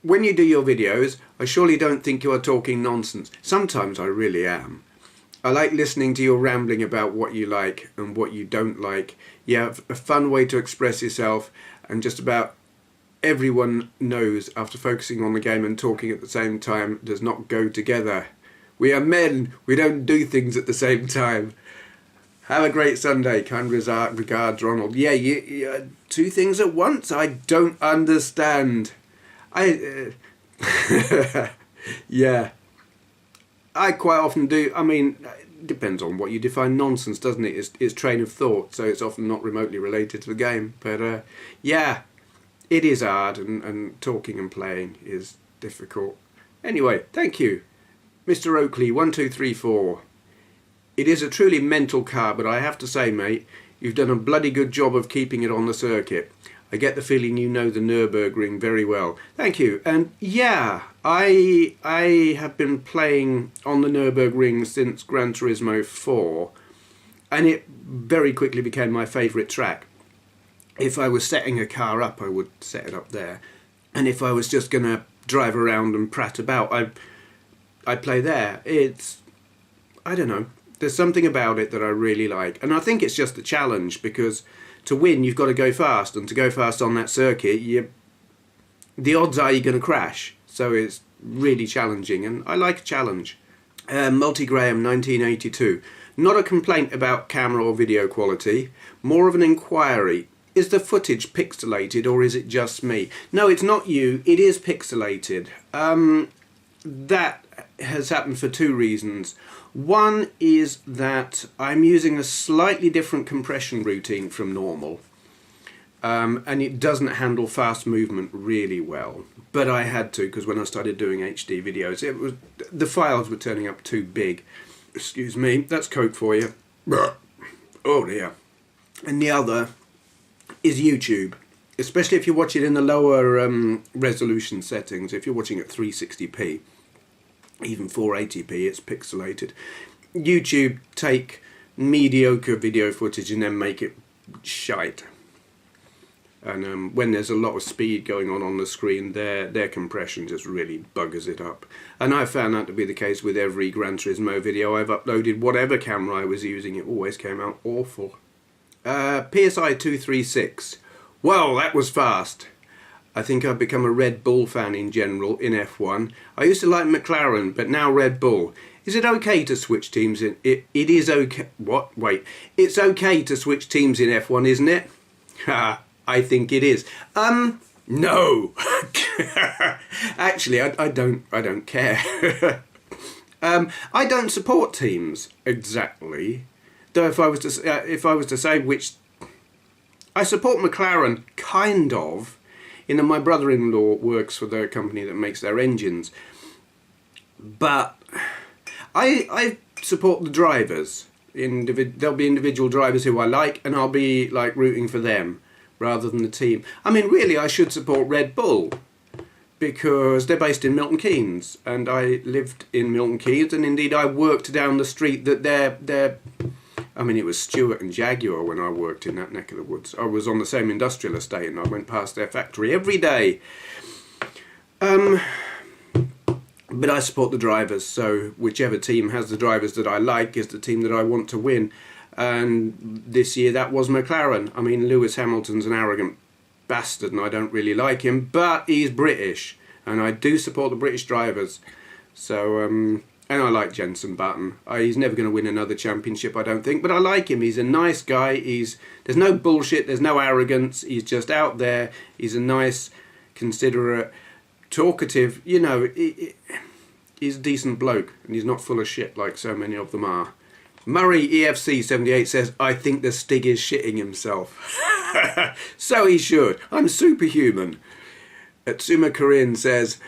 When you do your videos, I surely don't think you are talking nonsense. Sometimes I really am. I like listening to your rambling about what you like and what you don't like. You have a fun way to express yourself, and just about everyone knows after focusing on the game and talking at the same time does not go together. We are men, we don't do things at the same time. Have a great Sunday. Kind regards, Ronald. Yeah, you two things at once? I don't understand. Yeah. I quite often do. I mean, it depends on what you define nonsense, doesn't it? It's train of thought, so it's often not remotely related to the game. But yeah, it is hard, and talking and playing is difficult. Anyway, thank you. Mr. Oakley, 1234. It is a truly mental car, but I have to say, mate, you've done a bloody good job of keeping it on the circuit. I get the feeling you know the Nurburgring very well. Thank you. And yeah, I have been playing on the Nurburgring since Gran Turismo 4, and it very quickly became my favourite track. If I was setting a car up, I would set it up there. And if I was just going to drive around and prat about, I'd play there. I don't know. There's something about it that I really like. And I think it's just the challenge, because to win you've got to go fast, and to go fast on that circuit, the odds are you're going to crash. So it's really challenging, and I like a challenge. Multi-Graham 1982. Not a complaint about camera or video quality, more of an inquiry. Is the footage pixelated, or is it just me? No, it's not you, it is pixelated. That has happened for two reasons. One is that I'm using a slightly different compression routine from normal, and it doesn't handle fast movement really well. But I had to, because when I started doing HD videos, the files were turning up too big. Excuse me, that's Coke for you. Oh dear. And the other is YouTube, especially if you're watching in the lower resolution settings. If you're watching at 360p, even 480p, it's pixelated. YouTube take mediocre video footage and then make it shite. And when there's a lot of speed going on the screen, their compression just really buggers it up. And I found that to be the case with every Gran Turismo video I've uploaded. Whatever camera I was using, it always came out awful. PSI236. Well, that was fast. I think I've become a Red Bull fan in general in F1. I used to like McLaren, but now Red Bull. Is it okay to switch teams in? It is okay. What? Wait. It's okay to switch teams in F1, isn't it? Ha, I think it is. No. Actually, I don't care. I don't support teams exactly. Though if I was to say which, I support McLaren kind of. You know, my brother-in-law works for the company that makes their engines, but I support the drivers. There'll be individual drivers who I like, and I'll be like rooting for them rather than the team. I mean, really, I should support Red Bull because they're based in Milton Keynes, and I lived in Milton Keynes, and indeed I worked down the street that they're. I mean, it was Stewart and Jaguar when I worked in that neck of the woods. I was on the same industrial estate, and I went past their factory every day. But I support the drivers, so whichever team has the drivers that I like is the team that I want to win. And this year that was McLaren. I mean, Lewis Hamilton's an arrogant bastard, and I don't really like him, but he's British, and I do support the British drivers. So, and I like Jenson Button. He's never going to win another championship, I don't think, but I like him. He's a nice guy. There's no bullshit, there's no arrogance. He's just out there. He's a nice, considerate, talkative, you know, he's a decent bloke, and he's not full of shit like so many of them are. Murray EFC78 says, I think the Stig is shitting himself. So he should. I'm superhuman. AtsumaKarin says,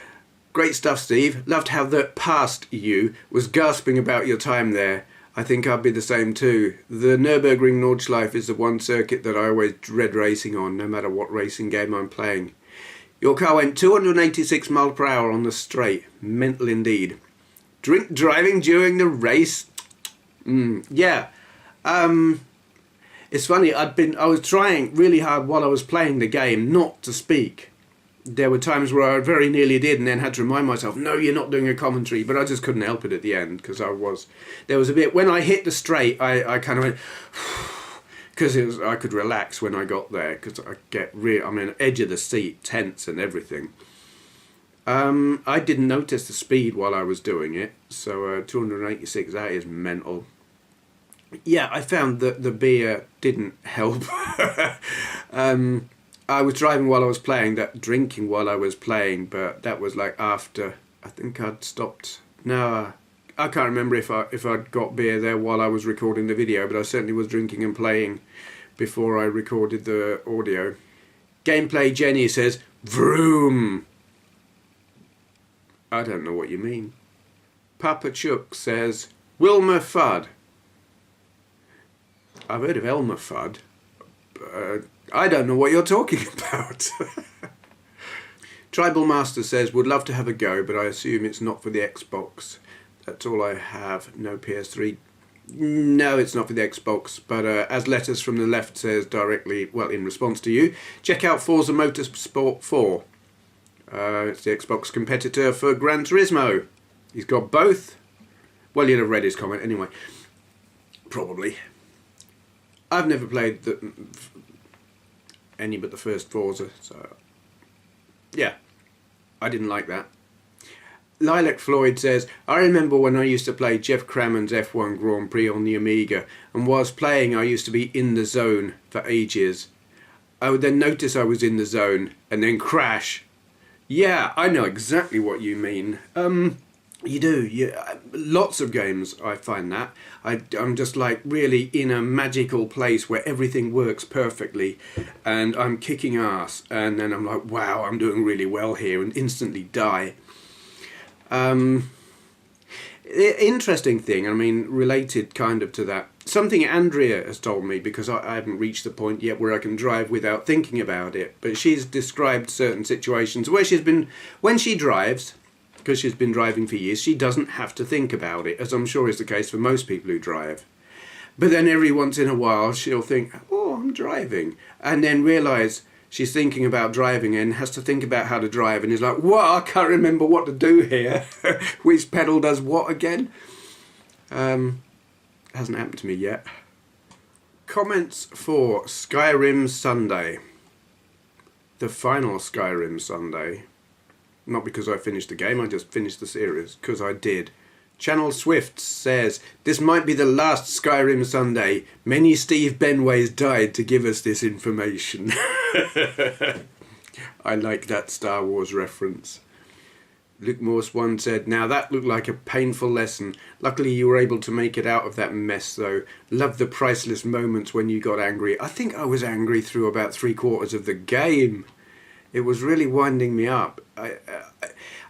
great stuff, Steve. Loved how the past you was gasping about your time there. I think I'd be the same too. The Nurburgring Nordschleife is the one circuit that I always dread racing on, no matter what racing game I'm playing. Your car went 286 miles per hour on the straight. Mental indeed. Drink driving during the race? Yeah. It's funny, I was trying really hard while I was playing the game not to speak. There were times where I very nearly did, and then had to remind myself, no, you're not doing a commentary, but I just couldn't help it at the end, because there was a bit, when I hit the straight, I kind of went, because I could relax when I got there, because I get edge of the seat, tense and everything. I didn't notice the speed while I was doing it, so 286, that is mental. Yeah, I found that the beer didn't help. I was driving while I was playing, drinking while I was playing, but that was like after, I think I'd stopped. No, I can't remember if I'd got beer there while I was recording the video, but I certainly was drinking and playing before I recorded the audio. Gameplay Jenny says, vroom. I don't know what you mean. PappaChook says, Wilma Fudd. I've heard of Elmer Fudd. I don't know what you're talking about. Tribalmasters says, would love to have a go, but I assume it's not for the Xbox. That's all I have. No PS3. No, it's not for the Xbox, but as Letters from the Left says directly, well, in response to you, check out Forza Motorsport 4. It's the Xbox competitor for Gran Turismo. He's got both. Well, you'd have read his comment anyway. Probably. I've never played any but the first Forza, so yeah, I didn't like that. LilacFloyd says, I remember when I used to play Jeff Crammond's F1 Grand Prix on the Amiga, and whilst playing I used to be in the zone for ages. I would then notice I was in the zone and then crash. Yeah, I know exactly what you mean. You do. Lots of games I find that. I'm just like really in a magical place where everything works perfectly and I'm kicking ass, and then I'm like, wow, I'm doing really well here, and instantly die. Interesting thing, I mean, related kind of to that, something Andrea has told me, because I haven't reached the point yet where I can drive without thinking about it, but she's described certain situations where when she drives, because she's been driving for years, she doesn't have to think about it, as I'm sure is the case for most people who drive. But then every once in a while she'll think, oh, I'm driving, and then realise she's thinking about driving and has to think about how to drive, and is like, what, I can't remember what to do here. Which pedal does what again? Hasn't happened to me yet. Comments for Skyrim Sunday. the final Skyrim Sunday. Not because I finished the game, I just finished the series, because I did. Channel Swift says, this might be the last Skyrim Sunday. Many Steve Benways died to give us this information. I like that Star Wars reference. Luke Morse 1 said, now that looked like a painful lesson. Luckily you were able to make it out of that mess though. Love the priceless moments when you got angry. I think I was angry through about 3/4 of the game. It was really winding me up.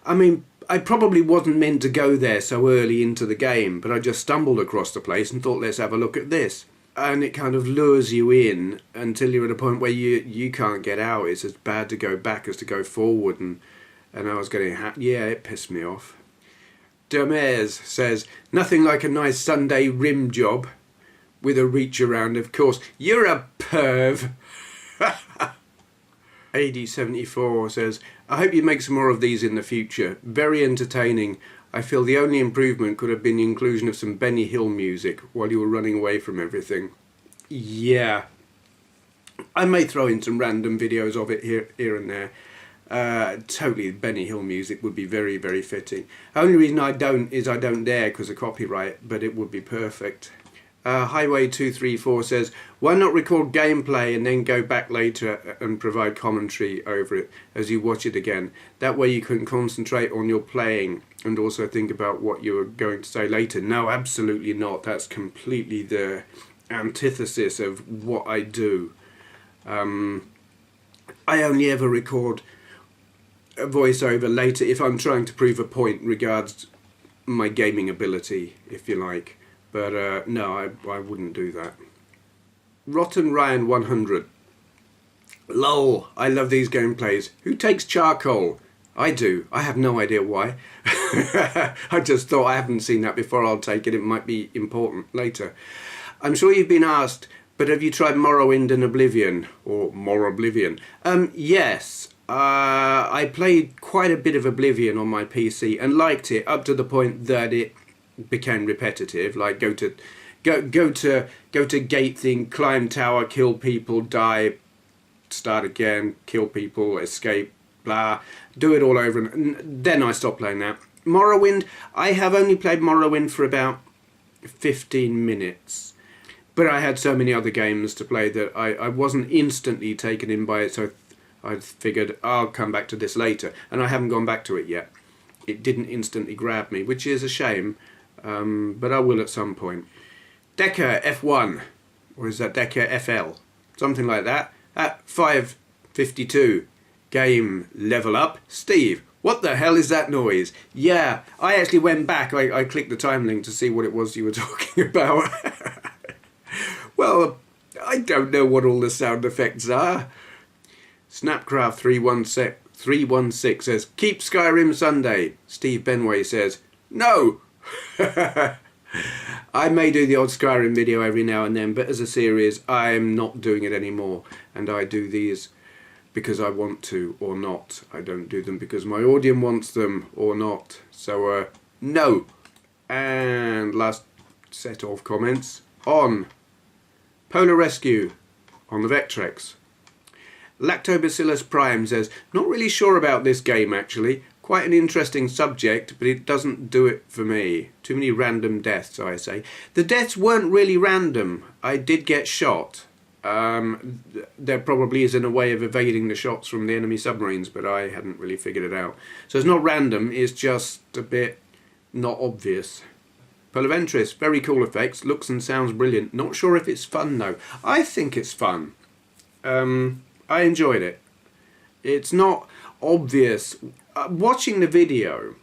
I mean, I probably wasn't meant to go there so early into the game, but I just stumbled across the place and thought, let's have a look at this. And it kind of lures you in until you're at a point where you can't get out. It's as bad to go back as to go forward, and I was getting yeah, it pissed me off. Duhmez says, nothing like a nice Sunday rim job with a reach around, of course. You're a perv. AD74 says, I hope you make some more of these in the future. Very entertaining. I feel the only improvement could have been the inclusion of some Benny Hill music while you were running away from everything. Yeah. I may throw in some random videos of it here and there. Totally Benny Hill music would be very, very fitting. Only reason I don't is I don't dare because of copyright, but it would be perfect. Highway234 says, why not record gameplay and then go back later and provide commentary over it as you watch it again? That way you can concentrate on your playing and also think about what you are going to say later. No, absolutely not. That's completely the antithesis of what I do. I only ever record a voiceover later if I'm trying to prove a point regards my gaming ability, if you like. But no, I wouldn't do that. RottenRyan100. Lol, I love these gameplays. Who takes charcoal? I do. I have no idea why. I just thought I haven't seen that before, I'll take it. It might be important later. I'm sure you've been asked, but have you tried Morrowind and Oblivion? Or Morroblivion? Yes. I played quite a bit of Oblivion on my PC and liked it up to the point that it became repetitive. Like go to gate thing, climb tower, kill people, die, start again, kill people, escape, blah, do it all over, and then I stopped playing that. Morrowind, I have only played Morrowind for about 15 minutes, but I had so many other games to play that I wasn't instantly taken in by it, so I figured I'll come back to this later, and I haven't gone back to it yet. It didn't instantly grab me, which is a shame. But I will at some point. Decker F1, or is that Decker FL? Something like that. At 5:52, game level up. Steve, what the hell is that noise? Yeah, I actually went back. I clicked the time link to see what it was you were talking about. Well, I don't know what all the sound effects are. Snapcraft 316 says, keep Skyrim Sunday. Steve Benway says, no. I may do the odd Skyrim video every now and then, but as a series I'm not doing it anymore, and I do these because I want to or not. I don't do them because my audience wants them or not. So no. And last set of comments on Polar Rescue on the Vectrex. Lactobacillusprime says, not really sure about this game actually. Quite an interesting subject, but it doesn't do it for me. Too many random deaths, I say. The deaths weren't really random. I did get shot. There probably isn't a way of evading the shots from the enemy submarines, but I hadn't really figured it out. So it's not random, it's just a bit not obvious. Polaventris, very cool effects, looks and sounds brilliant. Not sure if it's fun though. I think it's fun. I enjoyed it. It's not obvious. Watching the video,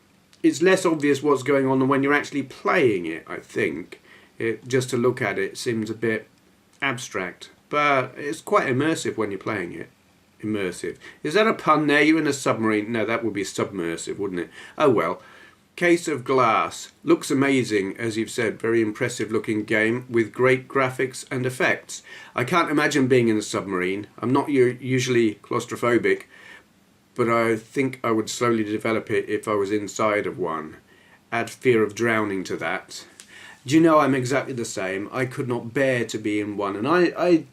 it's less obvious what's going on than when you're actually playing it, I think. Just to look at it seems a bit abstract, but it's quite immersive when you're playing it. Immersive. Is that a pun there? You're in a submarine? No, that would be submersive, wouldn't it? Oh well. CaseofGlass. Looks amazing, as you've said. Very impressive looking game with great graphics and effects. I can't imagine being in a submarine. I'm not usually claustrophobic, but I think I would slowly develop it if I was inside of one. Add fear of drowning to that. Do you know, I'm exactly the same. I could not bear to be in one, and I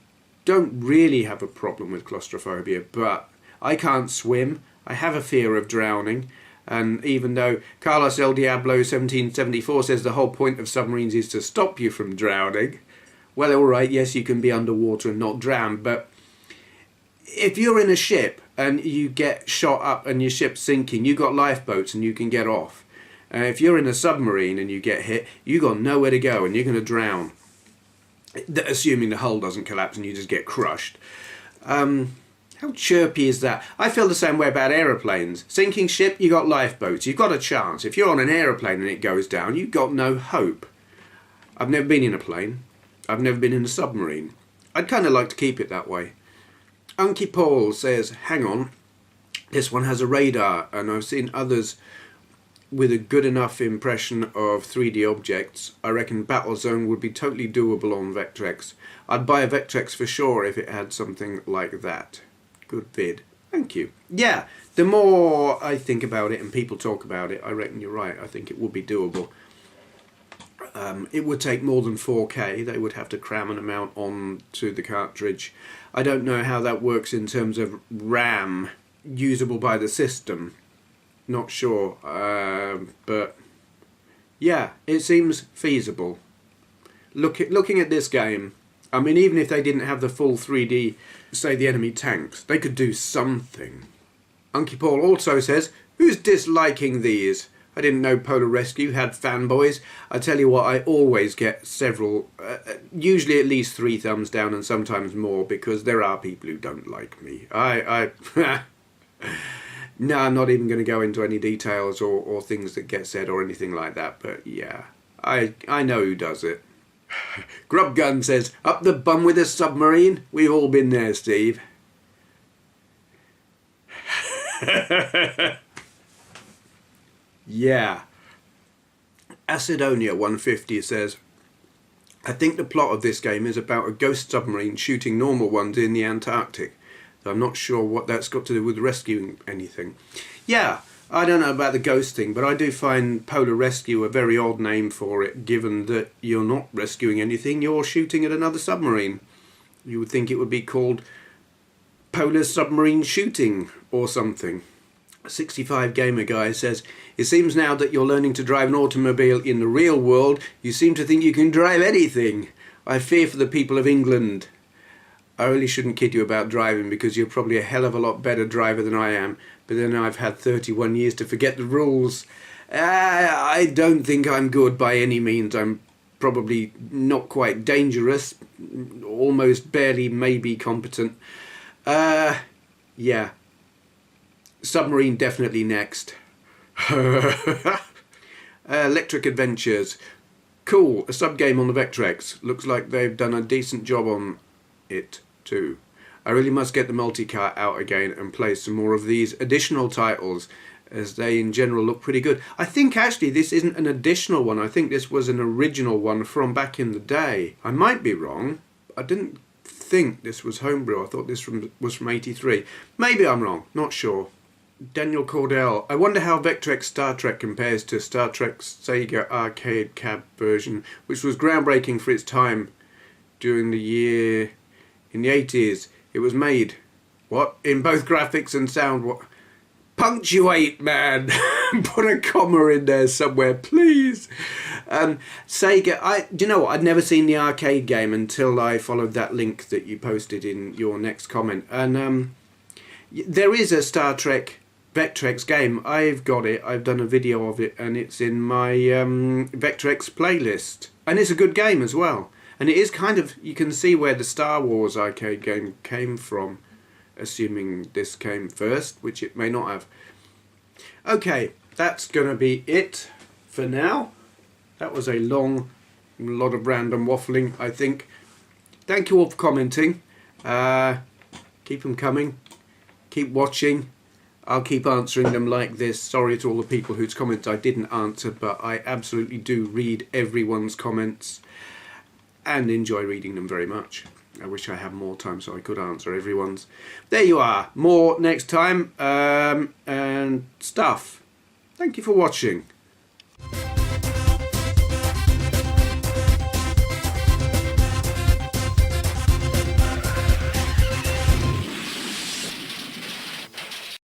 don't really have a problem with claustrophobia, but I can't swim. I have a fear of drowning. And even though Carlos El Diablo 1774 says the whole point of submarines is to stop you from drowning, well, all right, yes, you can be underwater and not drown, but if you're in a ship and you get shot up and your ship's sinking, you got lifeboats and you can get off. If you're in a submarine and you get hit, you got nowhere to go and you're going to drown. Assuming the hull doesn't collapse and you just get crushed. How chirpy is that? I feel the same way about aeroplanes. Sinking ship, you got lifeboats. You've got a chance. If you're on an aeroplane and it goes down, you've got no hope. I've never been in a plane. I've never been in a submarine. I'd kind of like to keep it that way. unkeepaul says, hang on, this one has a radar, and I've seen others with a good enough impression of 3D objects. I reckon Battlezone would be totally doable on Vectrex. I'd buy a Vectrex for sure if it had something like that. Good vid. Thank you. Yeah, the more I think about it and people talk about it, I reckon you're right. I think it would be doable. It would take more than 4K. They would have to cram an amount onto the cartridge. I don't know how that works in terms of RAM usable by the system. Not sure. But yeah, it seems feasible. Looking at this game, I mean, even if they didn't have the full 3D, say the enemy tanks, they could do something. unkeepaul also says, who's disliking these? I didn't know Polar Rescue had fanboys. I tell you what, I always get several, usually at least 3 thumbs down and sometimes more, because there are people who don't like me. No, I'm not even going to go into any details or things that get said or anything like that, but yeah, I know who does it. Grubgun says, up the bum with a submarine? We've all been there, Steve. Yeah. Acidonia 150 says, I think the plot of this game is about a ghost submarine shooting normal ones in the Antarctic. So I'm not sure what that's got to do with rescuing anything. Yeah, I don't know about the ghost thing, but I do find Polar Rescue a very odd name for it, given that you're not rescuing anything, you're shooting at another submarine. You would think it would be called Polar Submarine Shooting or something. 65 Gamer Guy says, it seems now that you're learning to drive an automobile in the real world, you seem to think you can drive anything. I fear for the people of England. I really shouldn't kid you about driving, because you're probably a hell of a lot better driver than I am, but then I've had 31 years to forget the rules. I don't think I'm good by any means. I'm probably not quite dangerous, almost barely maybe competent. Yeah. Submarine definitely next. Electric Adventures. Cool, a sub-game on the Vectrex. Looks like they've done a decent job on it too. I really must get the multi-car out again and play some more of these additional titles, as they in general look pretty good. I think actually this isn't an additional one. I think this was an original one from back in the day. I might be wrong. I didn't think this was homebrew. I thought this was from 83. Maybe I'm wrong. Not sure. Daniel Cordell. I wonder how Vectrex Star Trek compares to Star Trek's Sega arcade cab version, which was groundbreaking for its time during the year in the 80s. It was made, what? In both graphics and sound. What? Punctuate, man. Put a comma in there somewhere, please. Sega, do you know what? I'd never seen the arcade game until I followed that link that you posted in your next comment. And there is a Star Trek Vectrex game. I've got it. I've done a video of it, and it's in my Vectrex playlist. And it's a good game as well. And it is kind of, you can see where the Star Wars arcade game came from, assuming this came first, which it may not have. Okay, that's going to be it for now. That was a lot of random waffling, I think. Thank you all for commenting. Keep them coming. Keep watching. I'll keep answering them like this. Sorry to all the people whose comments I didn't answer, but I absolutely do read everyone's comments and enjoy reading them very much. I wish I had more time so I could answer everyone's. There you are. More next time and stuff. Thank you for watching.